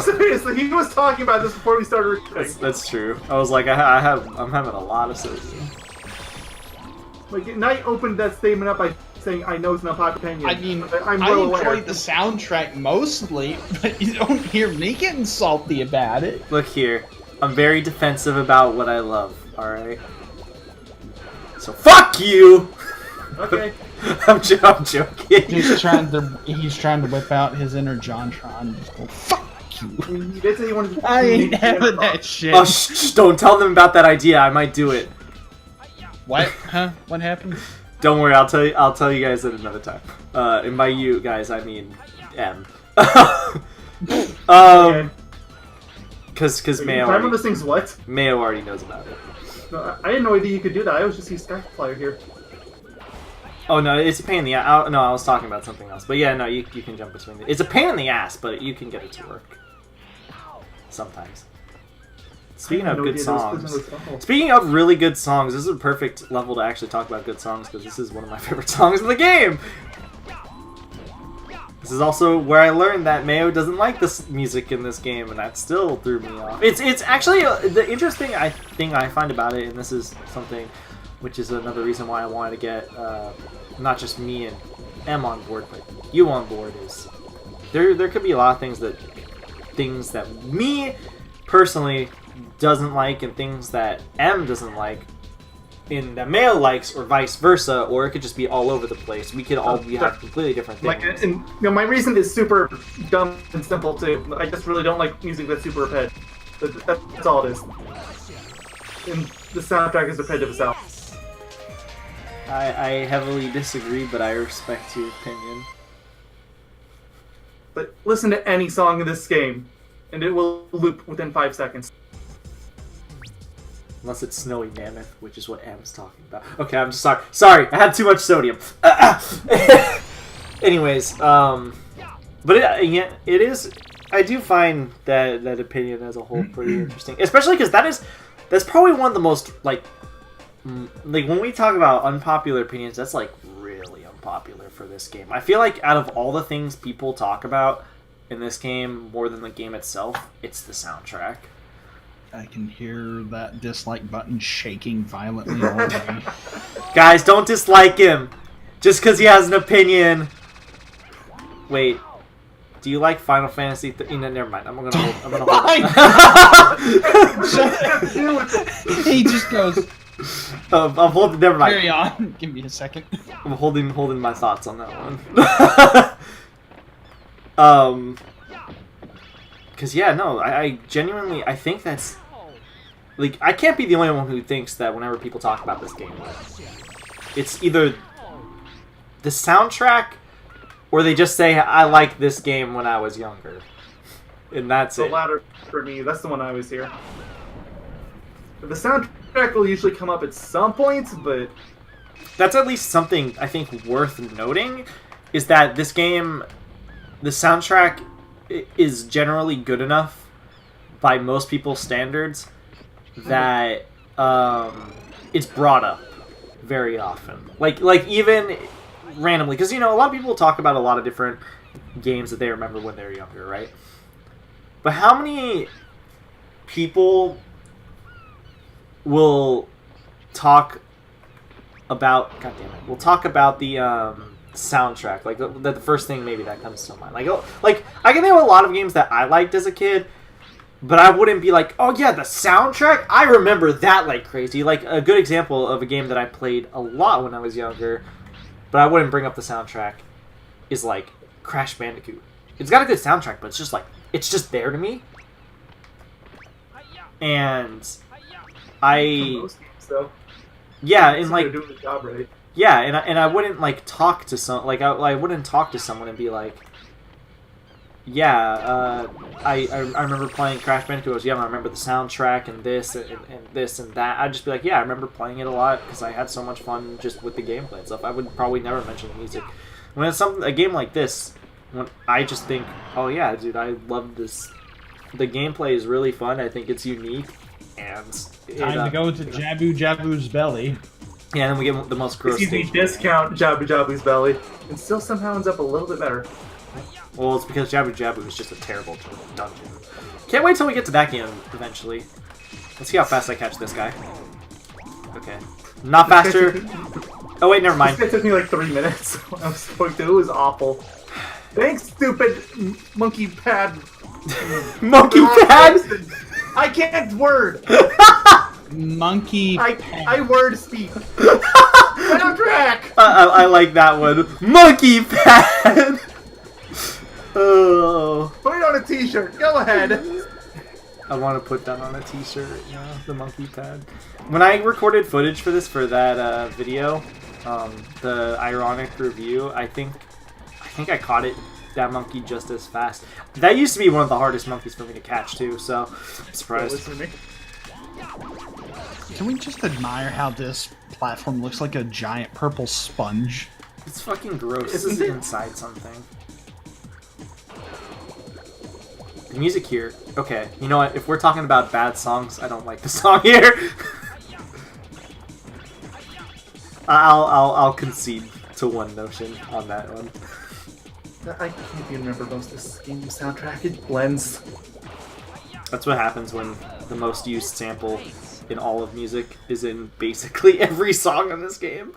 Seriously, he was talking about this before we started recording. That's true. I was like, I'm having a lot of sodium. Like, Knight opened that statement up by saying, "I know it's not popular opinion." I mean, I'm I well aware. enjoyed the soundtrack mostly, but you don't hear me getting salty about it. Look here, I'm very defensive about what I love. All right. So fuck you. Okay. I'm joking. He's trying to whip out his inner JonTron. Just go, fuck you. He did say he wanted to. I ain't having that shit. Oh, shh, don't tell them about that idea. I might do it. What? Huh? What happened? Don't worry, I'll tell you guys at another time. And by you guys, I mean M. Cause Mayo Remember this thing's what? Mayo already knows about it. No, I didn't know that you could do that. I was just using Skyflyer here. Oh no, it's a pain in the ass. No, I was talking about something else. But yeah, no, you can jump between. It's a pain in the ass, but you can get it to work. Sometimes. Speaking of good songs, speaking of really good songs, this is a perfect level to actually talk about good songs because this is one of my favorite songs in the game. This is also where I learned that Mayo doesn't like this music in this game, and that still threw me off. It's actually the interesting thing I find about it, and this is something which is another reason why I wanted to get not just me and M on board, but you on board. Is there could be a lot of things that me personally doesn't like, and things that M doesn't like, and that Mayo likes, or vice versa, or it could just be all over the place. We could all have completely different things. Like, and my reason is super dumb and simple too. I just really don't like music that's super repetitive. That's all it is. And the soundtrack is repetitive as hell. I heavily disagree, but I respect your opinion. But listen to any song in this game, and it will loop within 5 seconds. Unless it's Snowy Mammoth, which is what M's talking about. Okay, I'm sorry. Sorry, I had too much sodium. Anyways, but it is. I do find that opinion as a whole pretty interesting, especially because that's probably one of the most like when we talk about unpopular opinions, that's like really unpopular for this game. I feel like out of all the things people talk about in this game, more than the game itself, it's the soundtrack. I can hear that dislike button shaking violently all day. Guys, don't dislike him just because he has an opinion. Wait, do you like Final Fantasy? No, never mind. I'm gonna hold. He just goes. I'm holding. Never mind. Carry on. Give me a second. I'm holding my thoughts on that one. Because yeah, no, I genuinely think that's like I can't be the only one who thinks that whenever people talk about this game, it's either the soundtrack or they just say I like this game when I was younger, and that's the it. The latter for me. That's the one I always hear. The soundtrack will usually come up at some points, but that's at least something I think worth noting is that this game, the soundtrack is generally good enough by most people's standards that it's brought up very often. Like even randomly, because a lot of people talk about a lot of different games that they remember when they were younger, right? But how many people will talk about the soundtrack, like the first thing maybe that comes to mind. Like I can name a lot of games that I liked as a kid, but I wouldn't be like, oh yeah, the soundtrack, I remember that like crazy. Like a good example of a game that I played a lot when I was younger, but I wouldn't bring up the soundtrack, is like Crash Bandicoot. It's got a good soundtrack, but it's just there to me. And Most games, though. Yeah, and So like, they're doing the job right. yeah, and I wouldn't like talk to I wouldn't talk to someone and be like, yeah, I remember playing Crash Bandicoot. I was young. I remember the soundtrack and this and this and that. I'd just be like, yeah, I remember playing it a lot because I had so much fun just with the gameplay and stuff. I would probably never mention the music. When it's a game like this, when I just think, oh yeah, dude, I love this. The gameplay is really fun. I think it's unique, and Time to go to Jabu Jabu's belly. Yeah, and then we get the most gross Excuse me, stage. discount Jabu Jabu's belly, and still somehow ends up a little bit better. Well, it's because Jabu Jabu is just a terrible dungeon. Can't wait till we get to that game eventually. Let's see how fast I catch this guy. Okay. Not faster. Oh wait, never mind. It took me like 3 minutes when I was going through. It was awful. Thanks, stupid monkey pad. Monkey pad? I can't word. Monkey. I word speak. Soundtrack. I like that one. Monkey pad. Oh. Put it on a t-shirt. Go ahead. I want to put that on a t-shirt, the monkey pad. When I recorded footage for this, for that video, the ironic review, I think I caught that monkey just as fast. That used to be one of the hardest monkeys for me to catch too, so I'm surprised. Listen to me. Can we just admire how this platform looks like a giant purple sponge? It's fucking gross. This Isn't is it? inside something. The music here, okay, you know what, if we're talking about bad songs, I don't like the song here. I'll concede to one notion on that one. I can't even remember most of this game's soundtrack. It blends. That's what happens when the most used sample in all of music is in basically every song in this game.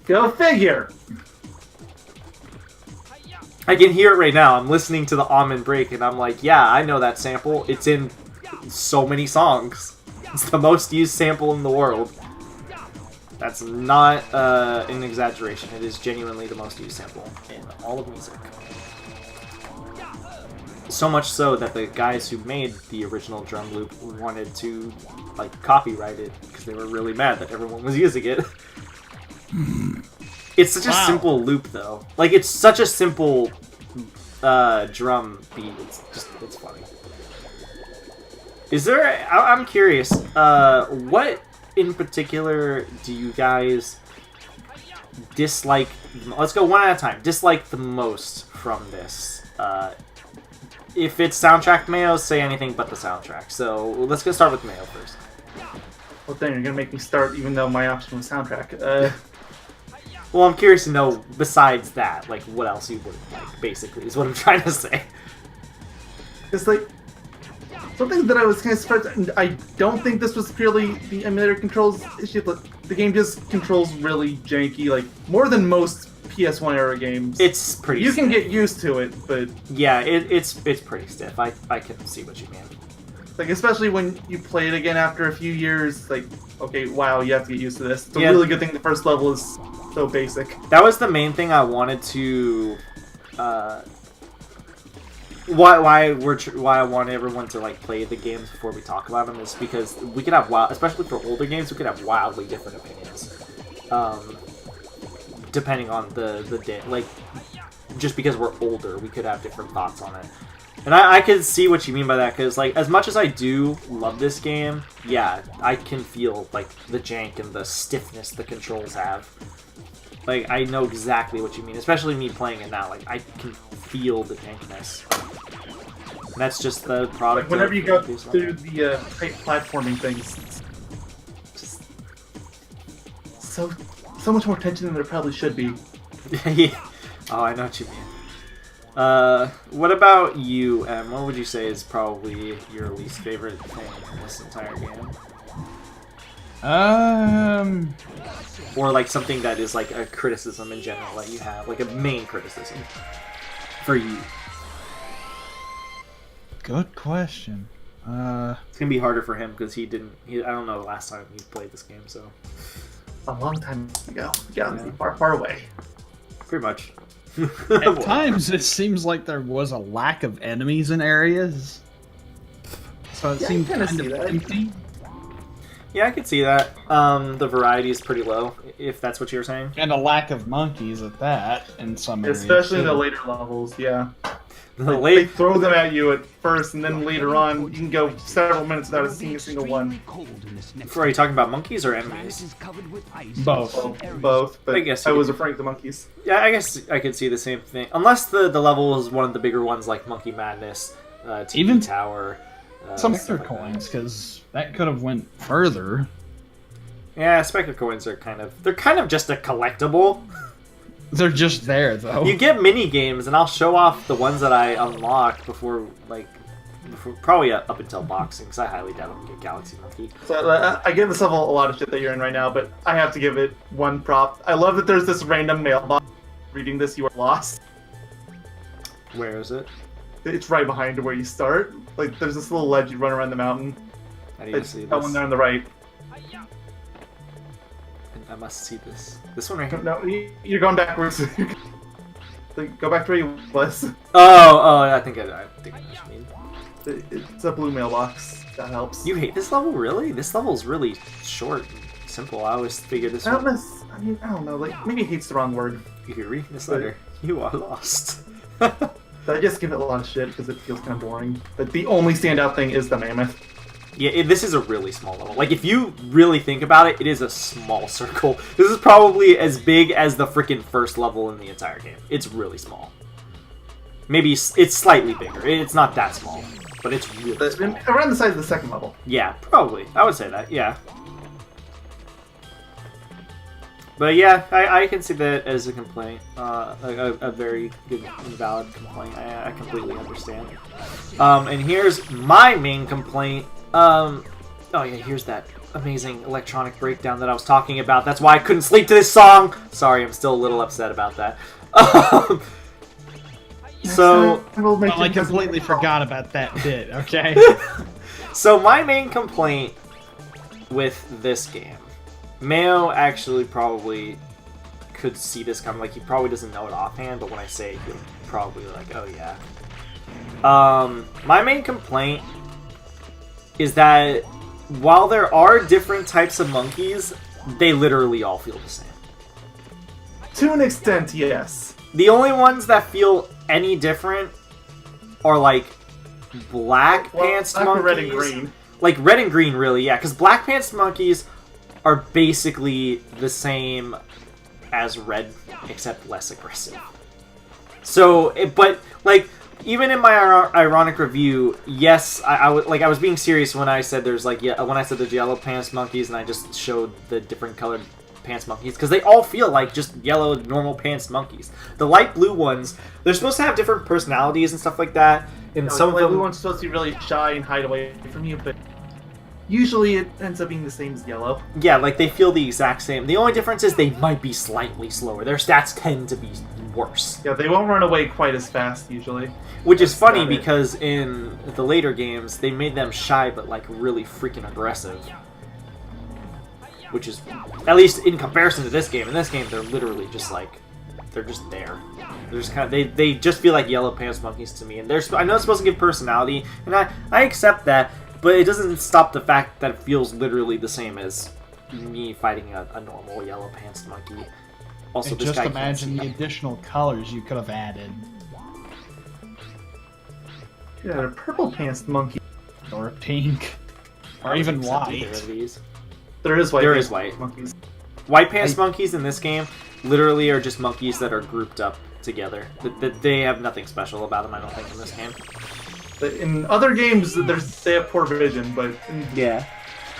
Go figure. I can hear it right now. I'm listening to the Almond Break and I'm like, yeah, I know that sample. It's in so many songs. It's the most used sample in the world. That's not an exaggeration. It is genuinely the most used sample in all of music. So much so that the guys who made the original drum loop wanted to like copyright it because they were really mad that everyone was using it. It's such a simple loop though. Like it's such a simple drum beat. It's funny. Is there? I'm curious. What in particular do you guys dislike? Let's go one at a time. Dislike the most from this. If it's soundtrack Mayo, say anything but the soundtrack. So let's go start with Mayo first. Well, then you're gonna make me start, even though my option was soundtrack. Well, I'm curious to know, besides that, like, what else you wouldn't like, basically, is what I'm trying to say. It's like something that I was kind of surprised. And I don't think this was purely the emulator controls issue, but the game just controls really janky, like more than most PS1 era games. It's pretty You stiff. can get used to it, but Yeah, it's pretty stiff. I can see what you mean. like especially when you play it again after a few years, like okay, wow, you have to get used to this. It's a Yeah. really good thing the first level is so basic. That was the main thing I wanted to. Why I want everyone to like play the games before we talk about them is because we could have especially for older games, we could have wildly different opinions. Depending on the day, like just because we're older, we could have different thoughts on it. And I can see what you mean by that, because like as much as I do love this game, yeah, I can feel like the jank and the stiffness the controls have. Like I know exactly what you mean, especially me playing it now. Like I can feel the jankness. And that's just the product. Like whenever you go these through the tight platforming things, it's just so much more tension than there probably should be. Yeah. Oh, I know what you mean. What about you, Em? What would you say is probably your least favorite thing in this entire game? Or like something that is like a criticism in general that you have, like a main criticism for you. Good question. It's gonna be harder for him because I don't know the last time he played this game, so A long time ago, galaxy far, far away. pretty much. At times, it seems like there was a lack of enemies in areas, so it Yeah, I seemed kinda kind see of that. empty. Yeah, I could see that. The variety is pretty low, if that's what you're saying. And a lack of monkeys at that in some areas. Especially in too. the later levels, yeah. The They late, throw them at you at first, and then later on, you can go several minutes without seeing a single one. are you talking about monkeys or enemies? Both. Well, both, but I guess I you was could- afraid of the monkeys. Yeah, I guess I could see the same thing. Unless the level is one of the bigger ones like Monkey Madness, TV Even Tower. Some stuff other like that. coins, because that could have went further. Yeah, Spectre coins are they're kind of just a collectible. They're just there, though. You get mini games, and I'll show off the ones that I unlock before probably up until boxing, because I highly doubt I'll get Galaxy Monkey. So I give this level a lot of shit that you're in right now, but I have to give it one prop. I love that there's this random mailbox. Reading this, you are lost. Where is it? It's right behind where you start. Like, there's this little ledge you run around the mountain. I need to It's see that one this. there on the right. I must see this. This one right here. No, you're going backwards. Like, go back to where you was. Oh, I think I know what you mean. It's a blue mailbox. That helps. You hate this level, really? This level is really short and simple. I always figured this I don't one. know. I mean, I don't know. Like, maybe hate's the wrong word. If you read this letter, you are lost. But I just give it a lot of shit because it feels kind of boring. But the only standout thing is the mammoth. Yeah, this is a really small level. Like, if you really think about it, it is a small circle. This is probably as big as the freaking first level in the entire game. It's really small. Maybe it's slightly bigger. It's not that small, but it's really small. Around the size of the second level. Yeah, probably. I would say that, yeah. But yeah, I can see that as a complaint. A very good and valid complaint. I completely understand. And here's my main complaint. Oh yeah, here's that amazing electronic breakdown that I was talking about. That's why I couldn't sleep to this song. Sorry, I'm still a little upset about that. So, Well, I completely forgot about that bit, okay? so my main complaint with this game, Mayo actually probably could see this coming. Like, he probably doesn't know it offhand, but when I say it, he'll probably be like, oh yeah. My main complaint is that while there are different types of monkeys, they literally all feel the same. To an extent, yes. The only ones that feel any different are like black pants black monkeys. or red and green. Like red and green, really, yeah. Because black pants monkeys are basically the same as red, except less aggressive. So, but like even in my ironic review, yes, I was being serious when I said there's like when I said there's yellow pants monkeys, and I just showed the different colored pants monkeys because they all feel like just yellow normal pants monkeys. The light blue ones, they're supposed to have different personalities and stuff like that. And some of the them, blue one's supposed to be really shy and hide away from you, but usually it ends up being the same as yellow. yeah, like they feel the exact same. The only difference is they might be slightly slower. Their stats tend to be worse. Yeah, they won't run away quite as fast usually. Which is funny about it. because in the later games, they made them shy but like really freaking aggressive. Which is, at least in comparison to this game, in this game they're literally just like, they're just there. They're just kind of, they just feel like yellow pants monkeys to me. And they're, I know it's supposed to give personality, and I accept that, but it doesn't stop the fact that it feels literally the same as me fighting a normal yellow pants monkey. Also, And this just guy imagine the can't see. additional colors you could have added. Yeah, a purple pants monkey. Or a pink. Or I even wouldn't accept white. either of these. There is white. There pants is white. monkeys. White pants monkeys in this game literally are just monkeys that are grouped up together. They have nothing special about them, I don't think, in this game. But in other games, they have poor vision, but Yeah.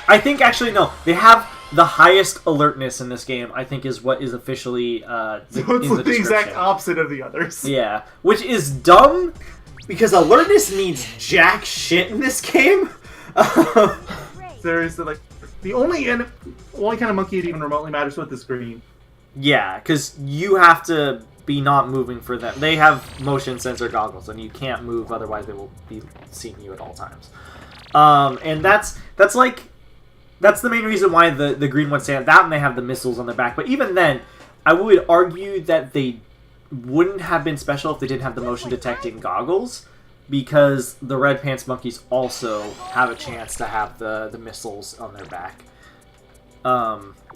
I think, actually, no. They have the highest alertness in this game, I think, is what is officially so it's in like the exact description. opposite of the others. Yeah. Which is dumb, because alertness means jack shit in this game. Seriously, like the only kind of monkey that even remotely matters with is green. Yeah, because you have to be not moving for them. They have motion sensor goggles, and you can't move, otherwise they will be seeing you at all times. And that's the main reason why the green ones stand out, and they have the missiles on their back. But even then, I would argue that they wouldn't have been special if they didn't have the motion detecting goggles, because the red pants monkeys also have a chance to have the missiles on their back.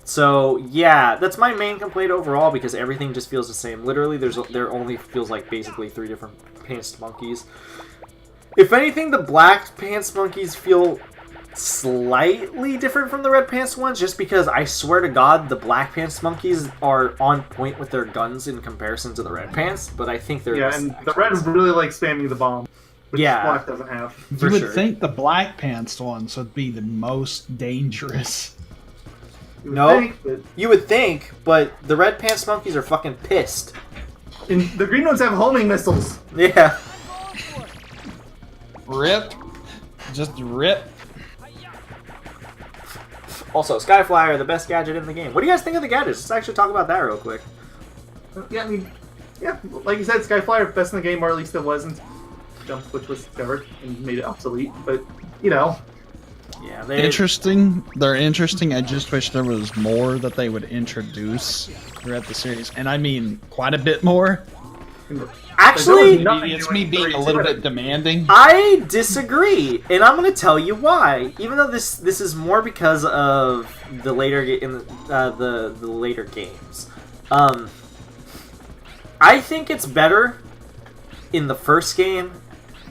So yeah, that's my main complaint overall because everything just feels the same. Literally, there only feels like basically 3 different pants monkeys. If anything, the black pants monkeys feel slightly different from the red pants ones, just because I swear to God, the black pants monkeys are on point with their guns in comparison to the red pants. But I think they're and the red really like spamming the bomb, which black doesn't have. You would think the black pants ones would be the most dangerous. You would think, but the red pants monkeys are fucking pissed. And the green ones have homing missiles. Yeah. Rip. Just rip. Also, Skyflyer, the best gadget in the game. What do you guys think of the gadgets? Let's actually talk about that real quick. Yeah, I mean, like you said, Skyflyer, best in the game, or at least it wasn't. Jump switch was discovered and made it obsolete, but, you know. Yeah, They're interesting. I just wish there was more that they would introduce throughout the series. And I mean, quite a bit more. Actually, it's me being a little bit demanding. I disagree, and I'm going to tell you why. Even though this is more because of the later the later games. I think it's better in the first game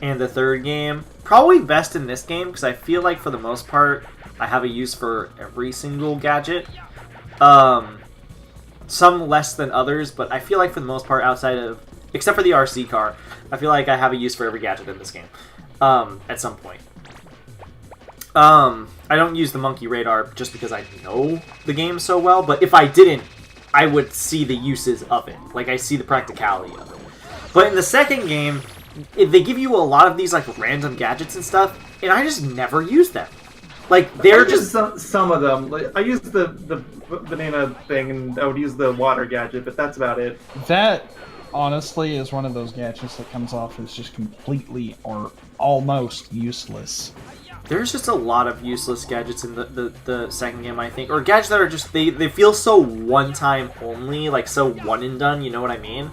and the third game. Probably best in this game because I feel like for the most part I have a use for every single gadget. Some less than others, but I feel like for the most part, except for the RC car, I feel like I have a use for every gadget in this game at some point. I don't use the monkey radar just because I know the game so well, but if I didn't, I would see the uses of it. Like, I see the practicality of it. But in the second game, they give you a lot of these like random gadgets and stuff, and I just never use them. Like, they're just some of them. Like, I used the banana thing, and I would use the water gadget, but that's about it. That honestly is one of those gadgets that comes off as just completely or almost useless. There's just a lot of useless gadgets in the second game, I think, or gadgets that are just they feel so one time only, like so one and done. You know what I mean?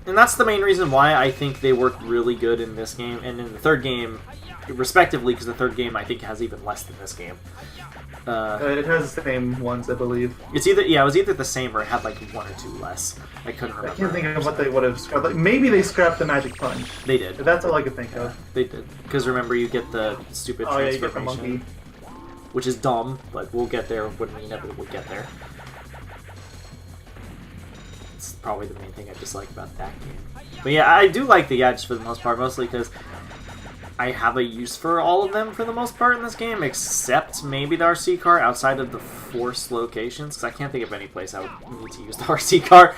And that's the main reason why I think they work really good in this game and in the third game, respectively, because the third game I think has even less than this game. It has the same ones, I believe. It's either it was either the same or it had like 1 or 2 less. I couldn't remember. I can't think of what they would have scrapped. Like, maybe they scrapped the magic punch. They did. But that's all I could think of. They did, because remember you get the stupid transformation, you get the monkey, which is dumb, but we'll get there when we inevitably get there. It's probably the main thing I dislike about that game. But yeah, I do like the gadgets for the most part, mostly because I have a use for all of them for the most part in this game, except maybe the RC car outside of the forced locations, because I can't think of any place I would need to use the RC car.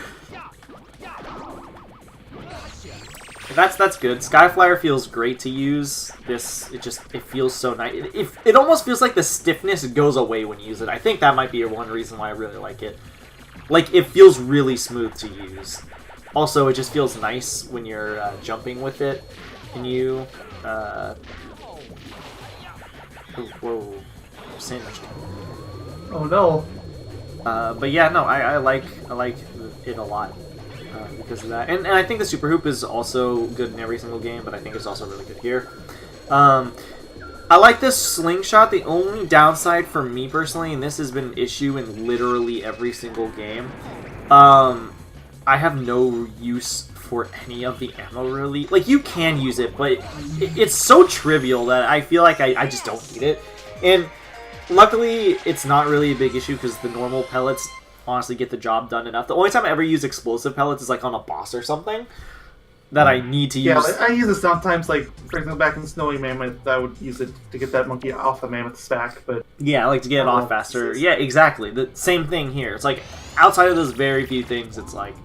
That's good. Skyflyer feels great to use. It feels so nice. It almost feels like the stiffness goes away when you use it. I think that might be one reason why I really like it. Like, it feels really smooth to use. Also, it just feels nice when you're jumping with it, and you... whoa. Singed. Oh no. But yeah, no, I like it a lot because of that. And I think the Super Hoop is also good in every single game, but I think it's also really good here. I like this slingshot. The only downside for me personally, and this has been an issue in literally every single game, I have no use for any of the ammo really. Like, you can use it, but it's so trivial that I feel like I just don't need it. And luckily, it's not really a big issue because the normal pellets honestly get the job done enough. The only time I ever use explosive pellets is like on a boss or something that I need to use. Yeah, like, I use it sometimes, like, for example, back in the Snowy Mammoth, I would use it to get that monkey off the Mammoth stack, but... Yeah, I like to get it off faster. Yeah, exactly. The same thing here. It's like, outside of those very few things, it's like...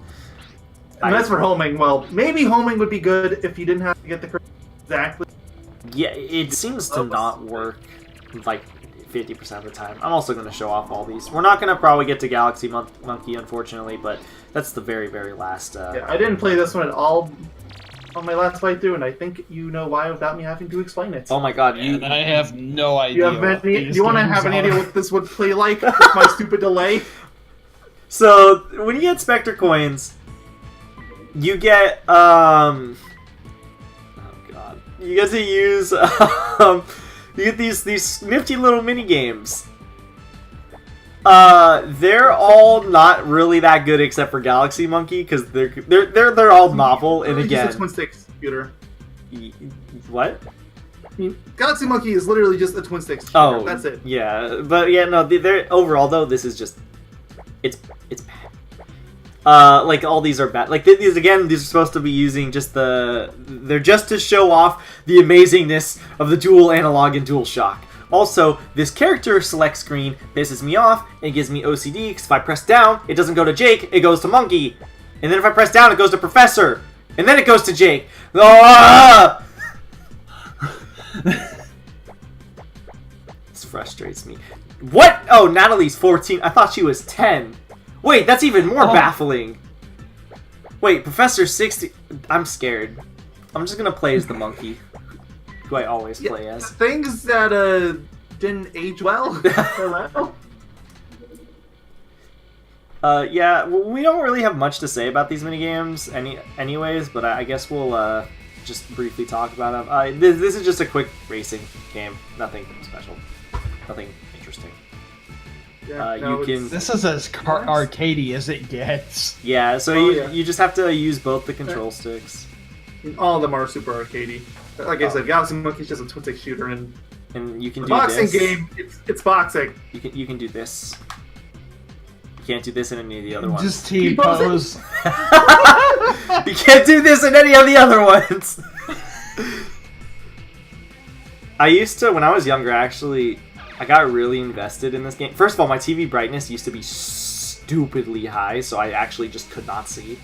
And that's for homing. Well, maybe homing would be good if you didn't have to get the exactly. Yeah, it seems to not work, like, 50% of the time. I'm also going to show off all these. We're not going to probably get to Galaxy Monkey, unfortunately, but that's the very, very last... Yeah, I didn't play this one at all on my last playthrough, and I think you know why without me having to explain it. Oh my god, I have no idea. Do you want to have any idea what this would play like with my stupid delay? So, when you get Spectre coins, you get, oh god. You get to use, you get these nifty little mini games. They're all not really that good except for Galaxy Monkey because they're all novel and It's again. just a twin stick shooter. What? I mean, Galaxy Monkey is literally just a twin stick shooter. Oh, That's it. Yeah, but yeah, no. They're overall though. This is just it's bad. Like all these are bad. Like these again, these are supposed to be using just they're just to show off the amazingness of the dual analog and dual shock. Also, this character select screen pisses me off and gives me OCD because if I press down, it doesn't go to Jake, it goes to Monkey. And then if I press down, it goes to Professor. And then it goes to Jake. Ah! This frustrates me. What? Oh, Natalie's 14. I thought she was 10. Wait, that's even more baffling. Wait, Professor 60. I'm scared. I'm just gonna play as the monkey, who I always play as. Things that didn't age well. Yeah, we don't really have much to say about these minigames anyways, but I guess we'll just briefly talk about them. This is just a quick racing game. Nothing special. Nothing interesting. Yeah, you can. This is as arcadey as it gets. Yeah, so you just have to use both the control sticks. All of them are super arcadey. Like I said, Galaxy Monkey's just a twin stick shooter, and you can the do boxing this. game. It's boxing. You can do this. You can't do this in any of the other ones. Just T-pose. You can't do this in any of the other ones. I used to, when I was younger, actually, I got really invested in this game. First of all, my TV brightness used to be stupidly high, so I actually just could not see.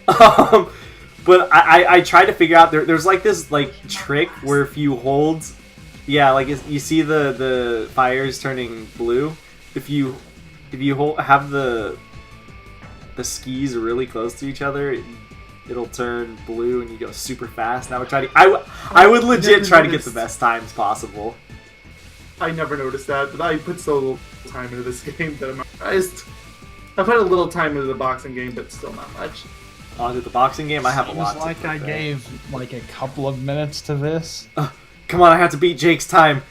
But I tried to figure out, there's like this like trick where if you hold, yeah, like you see the fires turning blue. If you have the skis really close to each other, it'll turn blue and you go super fast. And I would legit try to get the best times possible. I never noticed that, but I put so little time into this game that I put a little time into the boxing game, but still not much. Onto the boxing game, I have a lot. Seems like I gave like a couple of minutes to this. Come on, I have to beat Jake's time.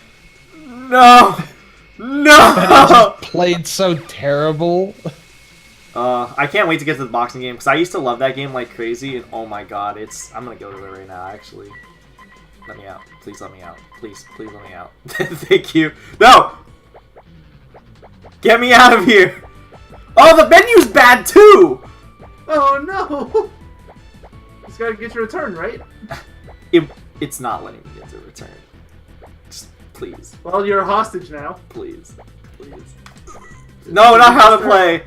No! And it No! just played so terrible. I can't wait to get to the boxing game because I used to love that game like crazy, and oh my god, I'm gonna go to it right now. Actually, let me out. Please let me out. Please let me out. Thank you. No! Get me out of here! Oh, the menu's bad too. Oh no! Just gotta get your return, right? It's not letting me get the return. Just please, Well, you're a hostage now. please. No, not how to play.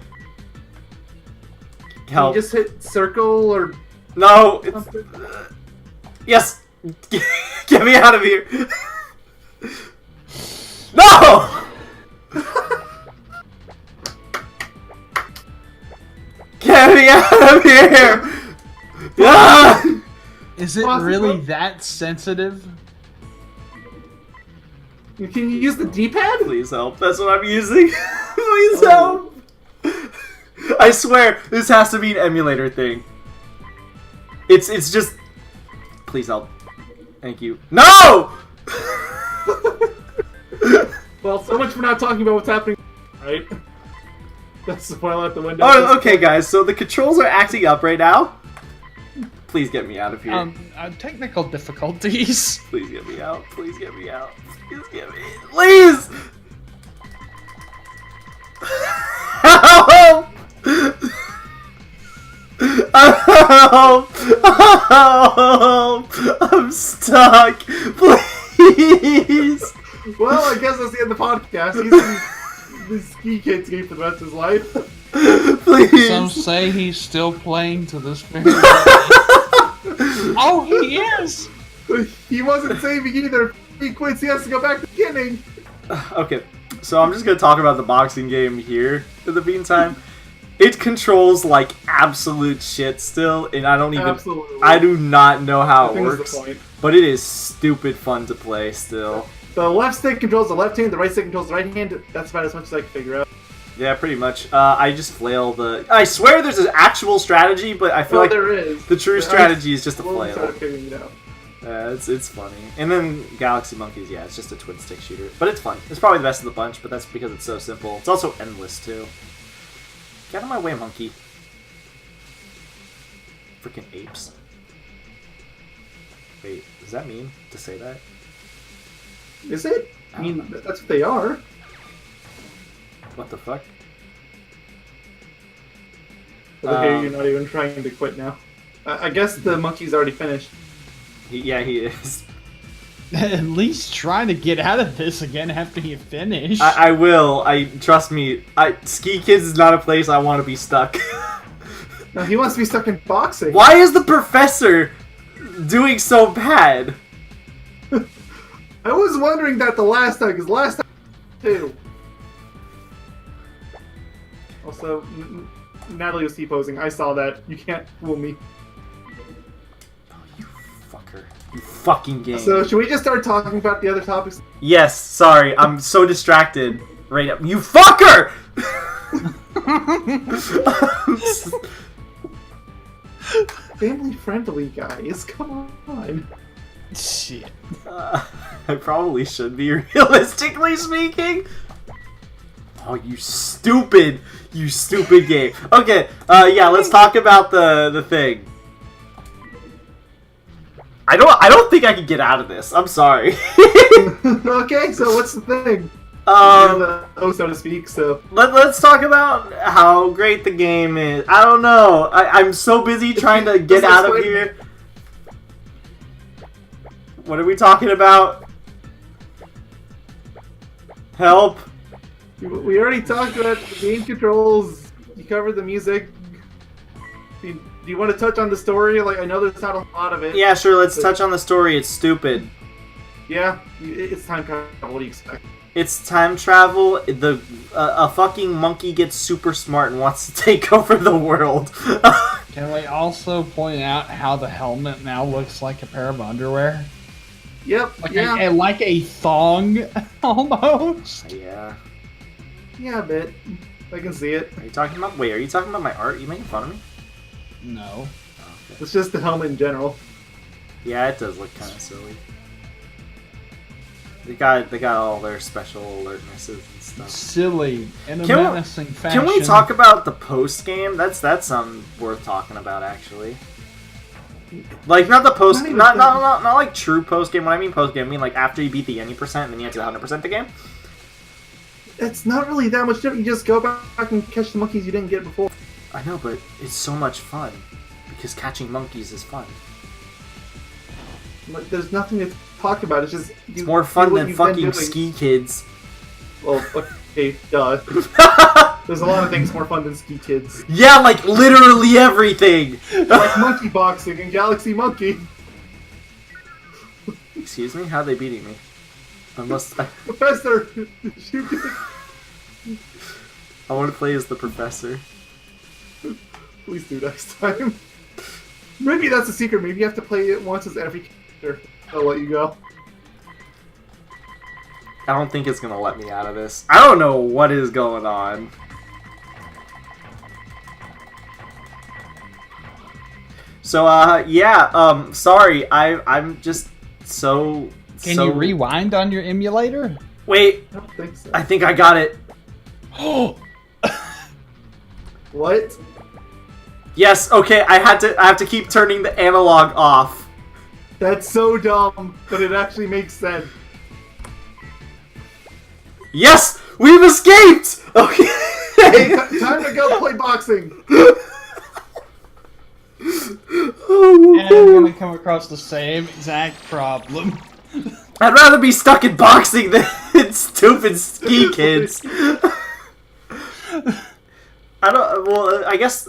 Help. You just hit circle or No. It's, something. yes. Get me out of here. No. Get me out of here. Ah! Is it Possible? really that sensitive? Can you use the D-pad? Please help. That's what I'm using. Please help. I swear, this has to be an emulator thing. It's just... Please help. Thank you. No! Well, so much for not talking about what's happening, right? That's the spoiler out the window. Oh, okay, guys. So the controls are acting up right now. Please get me out of here. Technical difficulties. Please get me out. Please get me out. Please get me... Please! Help! Help! Help! I'm stuck. Please! Well, I guess that's the end of the podcast. He's in this ski kid's game for the rest of his life. Please! Some say he's still playing to this very day. Oh, he is! He wasn't saving either. He quits. He has to go back to the beginning. Okay, so I'm just gonna talk about the boxing game here in the meantime. It controls like absolute shit still, and I don't even. Absolutely. I do not know how I it think that's works, the point. but it is stupid fun to play still. The left stick controls the left hand, the right stick controls the right hand. That's about as much as I can figure out. Yeah, pretty much. I just flail the. I swear there's an actual strategy, but I feel Well, like there is. the true But strategy is just a we'll flail. start figuring it out. It's funny. And then Galaxy Monkeys, yeah, it's just a twin stick shooter. But it's fun. It's probably the best of the bunch, but that's because it's so simple. It's also endless, too. Get out of my way, monkey. Freaking apes. Wait, does that mean to say that? Is it? I mean, that's what they are. What the fuck? Okay, you're not even trying to quit now. I guess the monkey's already finished. Yeah, he is. At least try to get out of this again after you finish. I will. Trust me. Ski Kids is not a place I want to be stuck. No, he wants to be stuck in boxing. Why is the professor doing so bad? I was wondering that the last time, because last time too. Also, Natalie was T-posing. I saw that. You can't fool me. You fucker. You fucking game. So, should we just start talking about the other topics? Yes, sorry. I'm so distracted right now. You fucker! Family friendly, guys. Come on. Shit. I probably should be, realistically speaking. Oh, you stupid game. Okay, yeah, let's talk about the thing. I don't think I can get out of this. I'm sorry. Okay, so what's the thing? You're the host, so to speak, so... Let's talk about how great the game is. I don't know. I'm so busy trying to get out of here. What are we talking about? Help. We already talked about the game controls. You covered the music. Do you want to touch on the story? Like, I know there's not a lot of it. Yeah, sure, let's touch on the story. It's stupid. Yeah, it's time travel. What do you expect? It's time travel. A fucking monkey gets super smart and wants to take over the world. Can we also point out how the helmet now looks like a pair of underwear? Yep, Like yeah. like a thong, almost. Yeah. Yeah, a bit. I can see it. Are you talking about? Wait, are you talking about my art? You making fun of me? No. It's just the helmet in general. Yeah, it does look kind of silly. They got all their special alertnesses and stuff. Silly in a Can we- menacing fashion. Can we talk about the post game? That's something worth talking about, actually. Like, not the post, not like true post game. When I mean post game, I mean like after you beat the any percent, and then you have to 100% the game. It's not really that much different. You just go back and catch the monkeys you didn't get before. I know, but it's so much fun because catching monkeys is fun. Like, there's nothing to talk about. It's just It's more fun than fucking Ski Kids. Well, okay, duh. There's a lot of things more fun than Ski Kids. Yeah, like literally everything. Like monkey boxing and Galaxy Monkey. Excuse me, how are they beating me? Unless Professor! I want to play as the professor. Please do next time. Maybe that's a secret. Maybe you have to play it once as every character. I'll let you go. I don't think it's gonna let me out of this. I don't know what is going on. So, yeah, sorry, I'm just so... Can you rewind on your emulator? Wait, I don't think so. I think I got it. Oh! What? Yes, okay, I have to keep turning the analog off. That's so dumb, but it actually makes sense. Yes! We've escaped! Okay. Time to go play boxing! And I'm gonna come across the same exact problem. I'd rather be stuck in boxing than in stupid Ski Kids. I don't. Well, I guess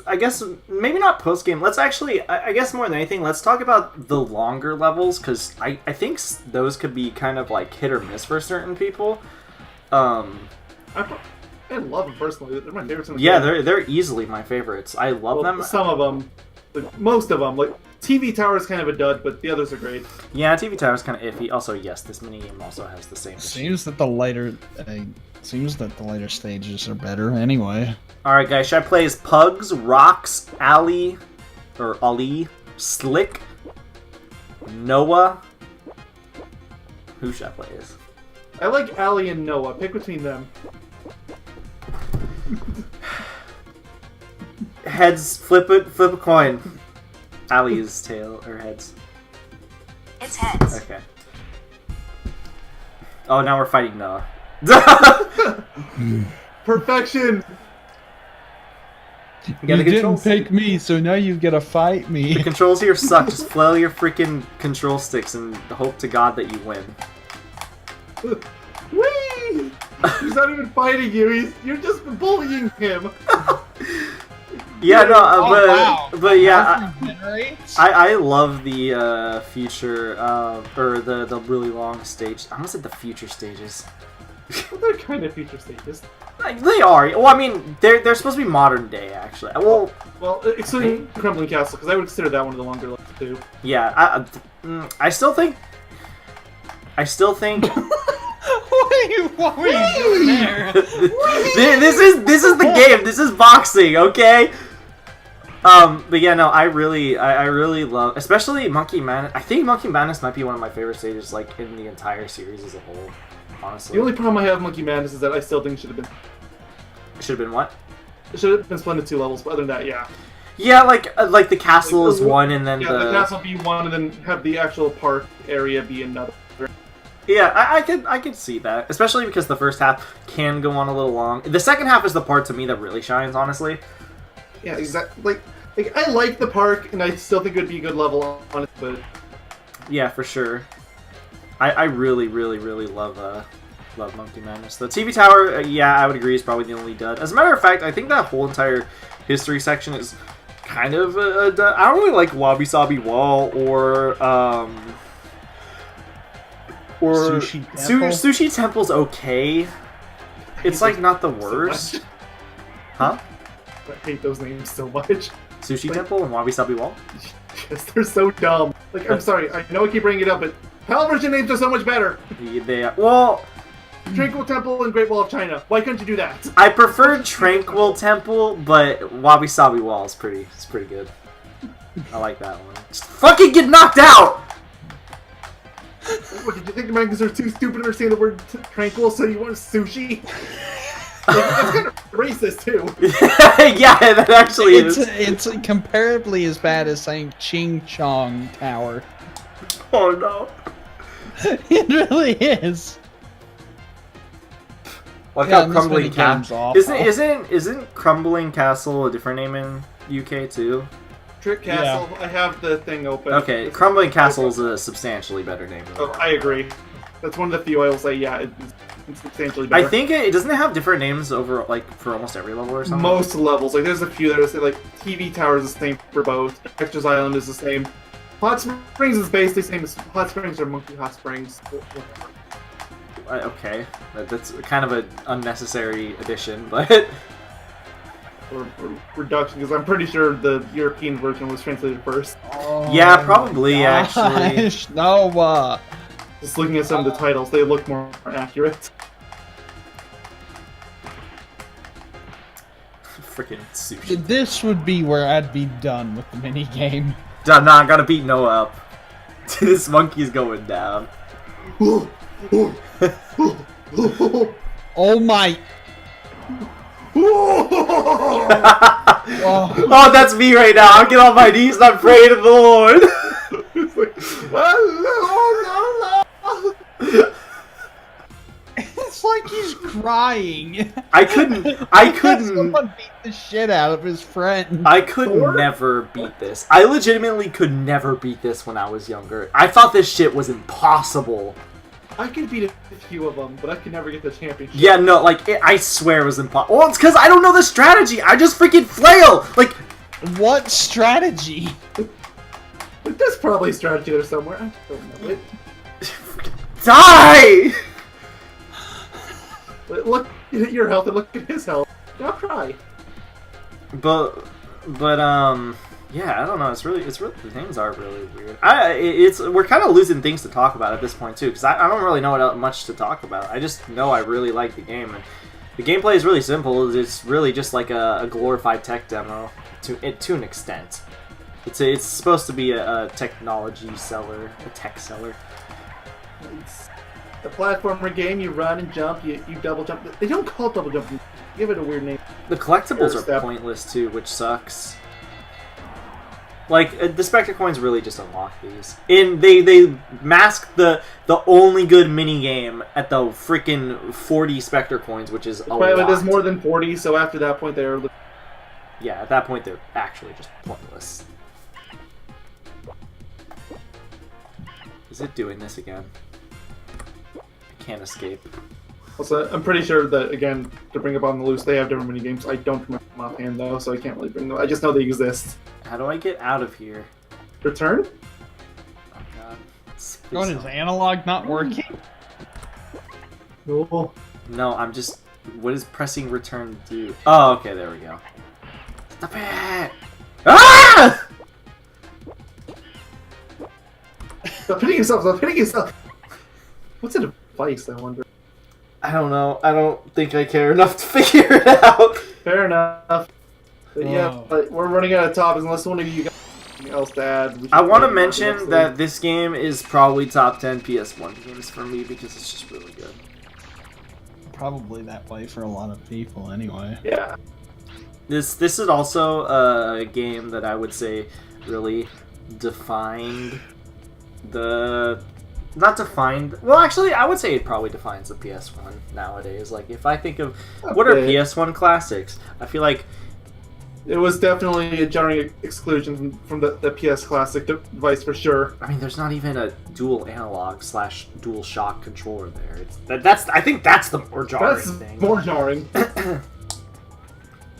maybe not post game. Let's actually. I guess more than anything, let's talk about the longer levels because I think those could be kind of like hit or miss for certain people. I love them personally. They're my favorites in the Yeah, game. they're easily my favorites. I love them. Some of them, but most of them. Like TV Tower is kind of a dud, but the others are great. Yeah, TV Tower is kind of iffy. Also, yes, this minigame also has the same issue. Seems that the later stages are better anyway. Alright, guys, should I play as Pugs, Rocks, Ali, or Ali, Slick? Noah. Who should I play as? I like Allie and Noah. Pick between them. Heads. Flip a coin. Allie is tail or heads. It's heads. Okay. Oh, now we're fighting Noah. Perfection. You You didn't pick me, so now you gotta fight The me. controls here suck. Just flail your freaking control sticks and hope to God that you win. Whee! He's not even fighting you. You're just bullying him. Yeah, no, Oh, wow. but yeah, Regenerates? I love the future or the really long stage. I almost said the future stages. Well, they're kind of future stages. Like, they are. Well, I mean, they're supposed to be modern day actually. Well, Excluding Crumbling Castle, because I would consider that one of the longer levels too. yeah, I still think. What were you doing there? this is the game. This is boxing, okay? But yeah, no, I really love, especially Monkey Madness. I think Monkey Madness might be one of my favorite stages, like in the entire series as a whole. Honestly, The only problem I have with Monkey Madness is that I still think it should have been what? should have been Splendid 2 levels, but other than that, yeah. Yeah, like the castle is one, and then Yeah, the castle be one, and then have the actual park area be another. Yeah, I could see that, especially because the first half can go on a little long. The second half is the part to me that really shines, honestly. Yeah, exactly. Like I like the park, and I still think it would be a good level on it, but Yeah, for sure. I really love Monkey Madness. The TV Tower, yeah, I would agree, is probably the only dud. As a matter of fact, I think that whole entire history section is kind of a dud. I don't really like Wabi Sabi Wall or Sushi Temple? Sushi Temple's okay. It's like not the worst. Huh? I hate those names so much. Sushi Temple and Wabi Sabi Wall? Yes, they're so dumb. Like, I'm sorry, I know I keep bringing it up, but PAL version names are so much better. They well, Tranquil Temple and Great Wall of China. Why couldn't you do that? I prefer Tranquil Temple, but Wabi Sabi Wall is pretty good. I like that one. Just fucking get knocked out! What, did you think the Americans are too stupid to understand the word tranquil, so you want sushi? That's kind of racist, too. Yeah, that actually is. It's comparably as bad as saying Ching Chong Tower. Oh no. It really is. Like Yeah, how and this Crumbling minigame's Castle awful. isn't Crumbling Castle a different name in UK too? Trick Castle, I have the thing open. Okay, Crumbling Castle is a substantially better name. Than Oh, I agree. That's one of the few I will say, yeah, it's substantially better. I think it doesn't it have different names over like for almost every level or something. most levels, like there's a few that are say, like TV Tower is the same for both. Extras Island is the same. Hot Springs is basically the same as Hot Springs or Monkey Hot Springs. Okay, that's kind of an unnecessary addition, but Or reduction, because I'm pretty sure the European version was translated first. Oh, yeah, probably actually. gosh, no. Just looking at some of the titles, they look more accurate. Freaking sushi. This would be where I'd be done with the minigame. Nah, I gotta beat Noah up. This monkey's going down. Oh my. Oh, that's me right now. I'll get on my knees and I'm praying to the Lord. It's like, oh, no. It's like he's crying. I couldn't. Someone beat the shit out of his friend. I could never beat this. I legitimately could never beat this when I was younger. I thought this shit was impossible. I could beat a few of them, but I could never get the championship. Yeah, no, like, I swear it was impossible. Well, it's because I don't know the strategy. I just freaking flail. Like, What strategy? There's probably a strategy there somewhere. I don't know it. die! But look at your health and look at his health. Now cry. But, yeah, I don't know. It's really, the names are really weird. We're kind of losing things to talk about at this point too, because I don't really know what much to talk about. I just know I really like the game, and the gameplay is really simple. It's really just like a glorified tech demo to an extent. It's supposed to be a technology seller, a tech seller. It's a platformer game. You run and jump. You double jump. They don't call it double jump. Give it a weird name. The collectibles are Step. pointless too, which sucks. Like the Spectre coins really just unlock these, and they mask the only good mini game at the freaking 40 Spectre coins, which is a lot. But there's more than 40, so after that point they're. Yeah, at that point they're actually just pointless. Is it doing this again? I can't escape. Also, I'm pretty sure that, again, to bring up on the loose, they have different mini games. I don't remember them offhand, though, so I can't really bring them. I just know they exist. How do I get out of here? Return? Oh god. What is analog not working? Cool. No, I'm just... What does pressing return do? Oh, okay, there we go. Stop it! Ah! Stop hitting yourself! Stop hitting yourself! What's a device, I wonder? I don't know. I don't think I care enough to figure it out. Fair enough. But yeah, Whoa. but we're running out of topics unless one of you got anything else to add. We should I want to probably mention mostly- that this game is probably top 10 PS1 games for me because it's just really good. Probably that way for a lot of people, anyway. Yeah. This is also a game that I would say really defined the... Not defined... Well, actually, I would say it probably defines the PS1 nowadays. Like, if I think of what are Okay. PS1 classics, I feel like... It was definitely a jarring exclusion from the PS Classic device for sure. I mean, there's not even a dual analog / dual shock controller there. That's I think that's the more jarring That's thing. more jarring.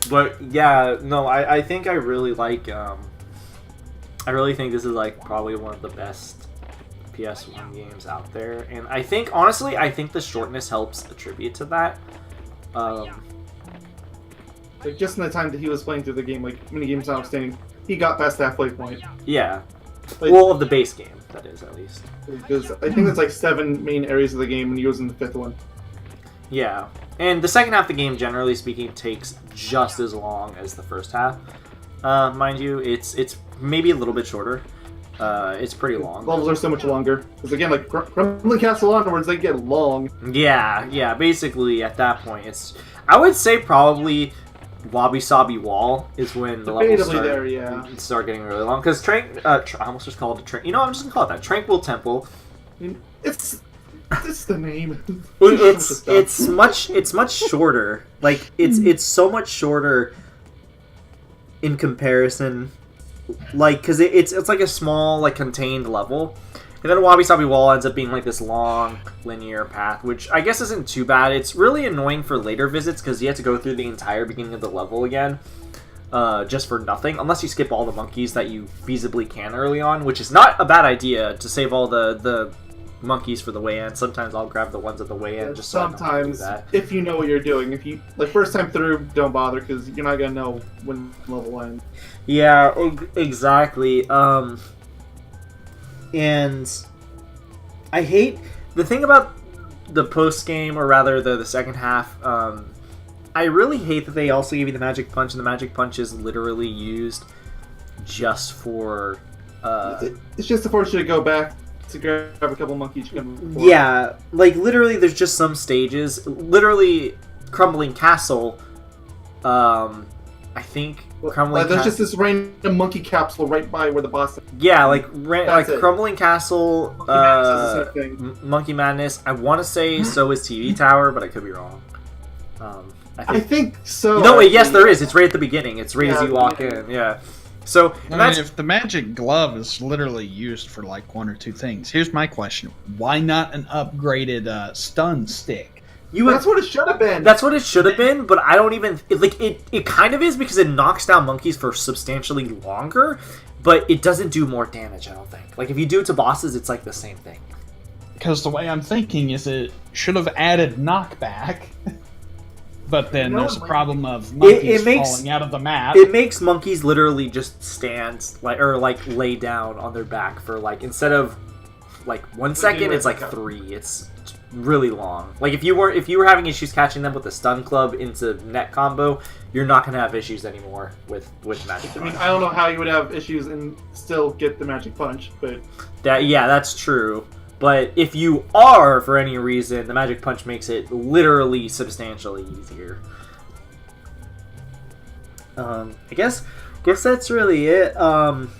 But yeah, no, I think I really like I really think this is like probably one of the best PS1 games out there, and I think honestly I think the shortness helps attribute to that. Like, just in the time that he was playing through the game, like, mini games notwithstanding, he got past the halfway point. Yeah, Like, well, of the base game, that is at least. because I think there's like 7 main areas of the game, and he was in the 5th one. Yeah, and the second half of the game, generally speaking, takes just as long as the first half. Mind you, it's maybe a little bit shorter. It's pretty long. Levels are so much longer. Because again, like, Crumbling Castle onwards, they get long. Yeah, basically at that point, it's... I would say probably Wabi Sabi Wall is when the levels Debatably there, yeah. start getting really long. Because I almost just called it Trank... You know, I'm just going to call it that. Tranquil Temple. I mean, it's the name. It's much shorter. Like, it's so much shorter in comparison... Like, because it's like a small, like, contained level. And then Wabi Sabi Wall ends up being, like, this long, linear path, which I guess isn't too bad. It's really annoying for later visits, because you have to go through the entire beginning of the level again, just for nothing. Unless you skip all the monkeys that you feasibly can early on, which is not a bad idea, to save all the monkeys for the way in. Sometimes I'll grab the ones at the way in, just so I don't have to do sometimes, that. if you know what you're doing. If you, like, first time through, don't bother, because you're not going to know when level ends. Yeah, exactly. And I hate the thing about the post game, or rather the second half. I really hate that they also give you the magic punch, and the magic punch is literally used just for. It's just to force you to go back to grab a couple monkeys. Yeah, like literally, there's just some stages. Literally, Crumbling Castle. I think Crumbling. There's just this random monkey capsule right by where the boss is. Yeah, like That's it. Crumbling Castle, Madness is the same thing. Monkey Madness. I want to say so is TV Tower, but I could be wrong. I think so. No, wait, yes, actually. there is. It's right at the beginning. It's right as Yeah, you walk yeah. in. Yeah. So I that's mean, if the magic glove is literally used for like 1 or 2 things, here's my question: why not an upgraded stun stick? That's what it should have been. That's what it should have been, but I don't even it kind of is, because it knocks down monkeys for substantially longer, but it doesn't do more damage, I don't think. Like if you do it to bosses, it's like the same thing. Because the way I'm thinking is it should have added knockback, but then No, there's a like- problem of monkeys makes- falling out of the map. It makes monkeys literally just stand like lay down on their back for like, instead of like 1 second, it's like 3. It's really long. Like if you were having issues catching them with the stun club into net combo, you're not gonna have issues anymore with magic punch. I mean, I don't know how you would have issues and still get the magic punch, but that's true. But if you are, for any reason, the magic punch makes it literally substantially easier. I guess that's really it. I'm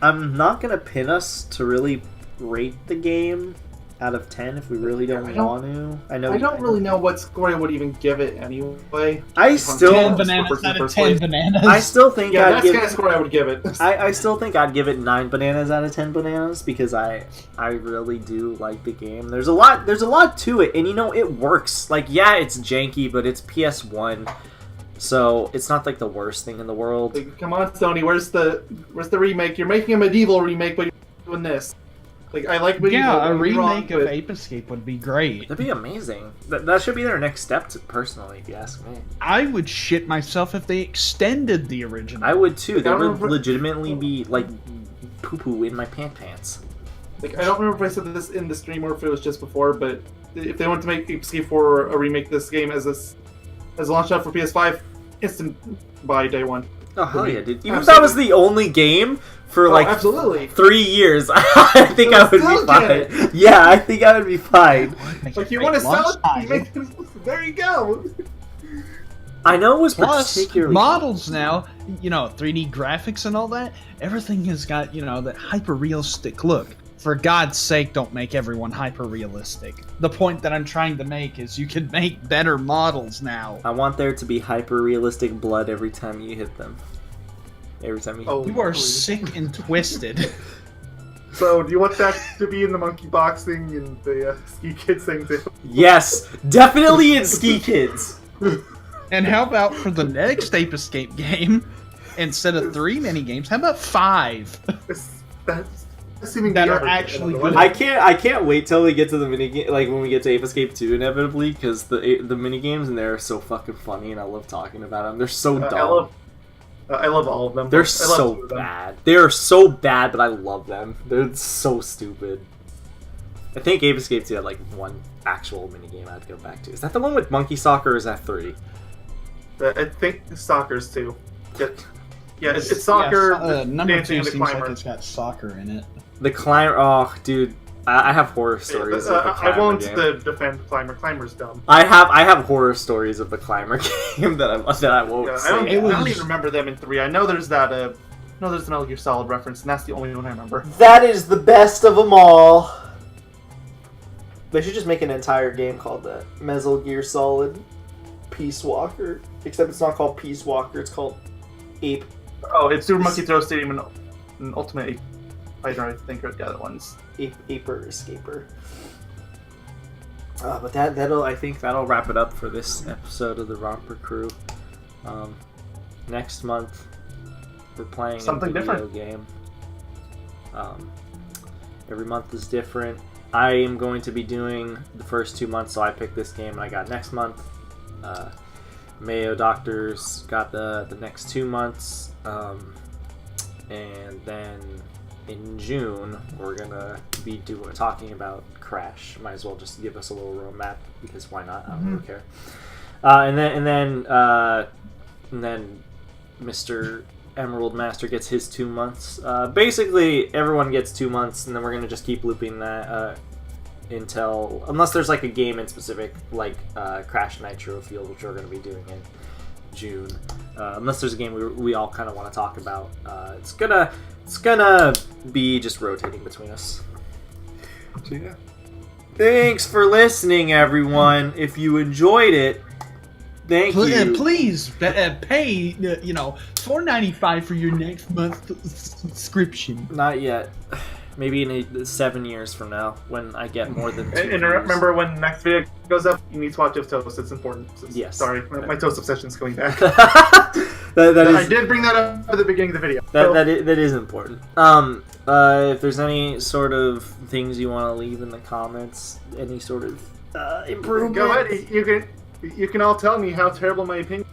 not gonna pin us to really rate the game out of 10 if we really don't want to. I don't really know what score I would even give it anyway. I still 10 bananas out of 10 bananas. I still think that's the kind of score I would give it. I still think I'd give it 9 bananas out of 10 bananas because I really do like the game. There's a lot to it, and it works. Like, yeah, it's janky, but it's PS1. So it's not like the worst thing in the world. Like, come on, Sony, where's the remake? You're making a medieval remake, but you're doing this. Like, I like medieval. Yeah, a remake of Ape Escape would be great. That'd be amazing. That should be their next step, personally, if you ask me. I would shit myself if they extended the original. I would too. That would legitimately be like poo-poo in my pants. Like, I don't remember if I said this in the stream or if it was just before, but if they want to make Ape Escape 4 a remake this game as a launch out for PS5, instant buy day one. Oh hell yeah, dude! Even if that was the only game for absolutely 3 years, I think I would be fine. Yeah, I think I would be fine. Like, you want to sell it? There you go. I know it was Plus, particularly models now, 3D graphics and all that. Everything has got that hyper realistic look. For God's sake, don't make everyone hyper-realistic. The point that I'm trying to make is you can make better models now. I want there to be hyper-realistic blood every time you hit them. Every time you hit them. You are sick and twisted. So, do you want that to be in the monkey boxing and the Ski Kids thing too? Yes! Definitely in Ski Kids! And how about for the next Ape Escape game, instead of 3 mini-games, how about 5? That's assuming that are actually good. I can't wait till we get to the minigame, like when we get to Ape Escape 2 inevitably, because the minigames in there are so fucking funny and I love talking about them. They're so dumb. I love all of them. They're so bad. They are so bad, but I love them. They're so stupid. I think Ape Escape 2 had like 1 actual minigame I'd go back to. Is that the one with Monkey Soccer or is that 3? I think soccer's 2. Yeah, it's soccer. Yeah, number 2 seems seems like it's got soccer in it. The Climber, oh, dude, I have horror stories of the Climber I won't game. defend Climber. Climber's dumb. I have horror stories of the Climber game that I won't say. I don't even remember them in 3. I know there's that. There's an Metal Gear Solid reference, and that's the only one I remember. That is the best of them all. They should just make an entire game called that. Metal Gear Solid Peace Walker. Except it's not called Peace Walker, it's called Ape. Oh, it's Super Monkey Throw Stadium and Ultimate Ape Fighter, I think, are the other ones. Aper Escaper. But I think that'll wrap it up for this episode of the Romper Crew. Next month, we're playing something a video different game. Every month is different. I am going to be doing the first 2 months, so I picked this game and I got next month. Mayo Doctors got the next 2 months, and then in June we're gonna be talking about Crash. Might as well just give us a little roadmap because why not? I don't really care. And then Mr. Emerald Master gets his 2 months. Basically, everyone gets 2 months, and then we're gonna just keep looping that until, unless there's like a game in specific, like Crash Nitro Field, which we're gonna be doing in June. Unless there's a game we all kind of want to talk about, it's gonna be just rotating between us. So yeah. Thanks for listening, everyone. If you enjoyed it, thank you. Please pay $4.95 for your next month's subscription. Not yet. Maybe in 7 years from now, when I get more than 2 And views. remember, when the next video goes up, you need to watch toast. It's important. Yes. Sorry, my toast obsession's coming back. I did bring that up at the beginning of the video. That is important. If there's any sort of things you want to leave in the comments, any sort of improvement, go ahead. You can all tell me how terrible my opinion.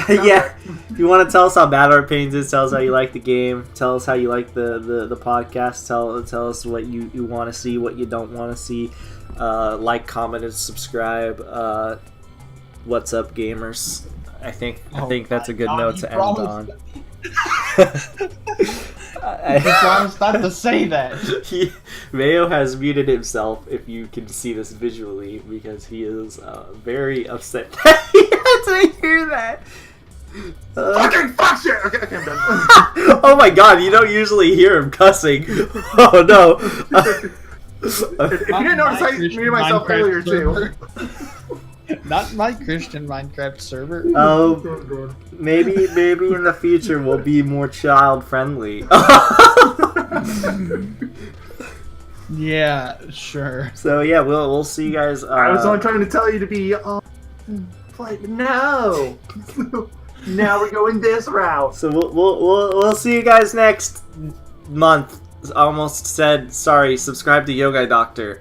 Yeah, if you want to tell us how bad our opinions is, tell us how you like the game, tell us how you like the podcast, tell us what you want to see, what you don't want to see. Like, comment, and subscribe. What's up, gamers? I think that's a good note to end on. I promised not to say that. Mayo has muted himself, if you can see this visually, because he is very upset that he had to hear that. Fucking fuck shit! Okay, I'm done. Oh my god, you don't usually hear him cussing. Oh no. If you didn't notice, I muted myself earlier too. Not my Christian Minecraft server. Oh, maybe in the future we'll be more child friendly. Yeah, sure. So yeah, we'll see you guys. I was only trying to tell you to be. Like, no. Now we're going this route. So we'll see you guys next month. Almost said sorry. Subscribe to Yoga Doctor.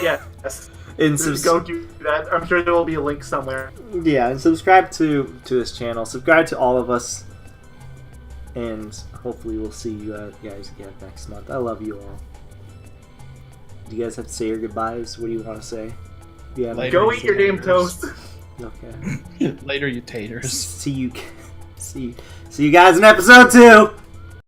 Yes. And Go do that. I'm sure there will be a link somewhere. Yeah, and subscribe to this channel. Subscribe to all of us, and hopefully we'll see you guys again next month. I love you all. Do you guys have to say your goodbyes? What do you want to say? Yeah, Go eat your damn toast. Okay. Later, you taters. See you guys in episode 2.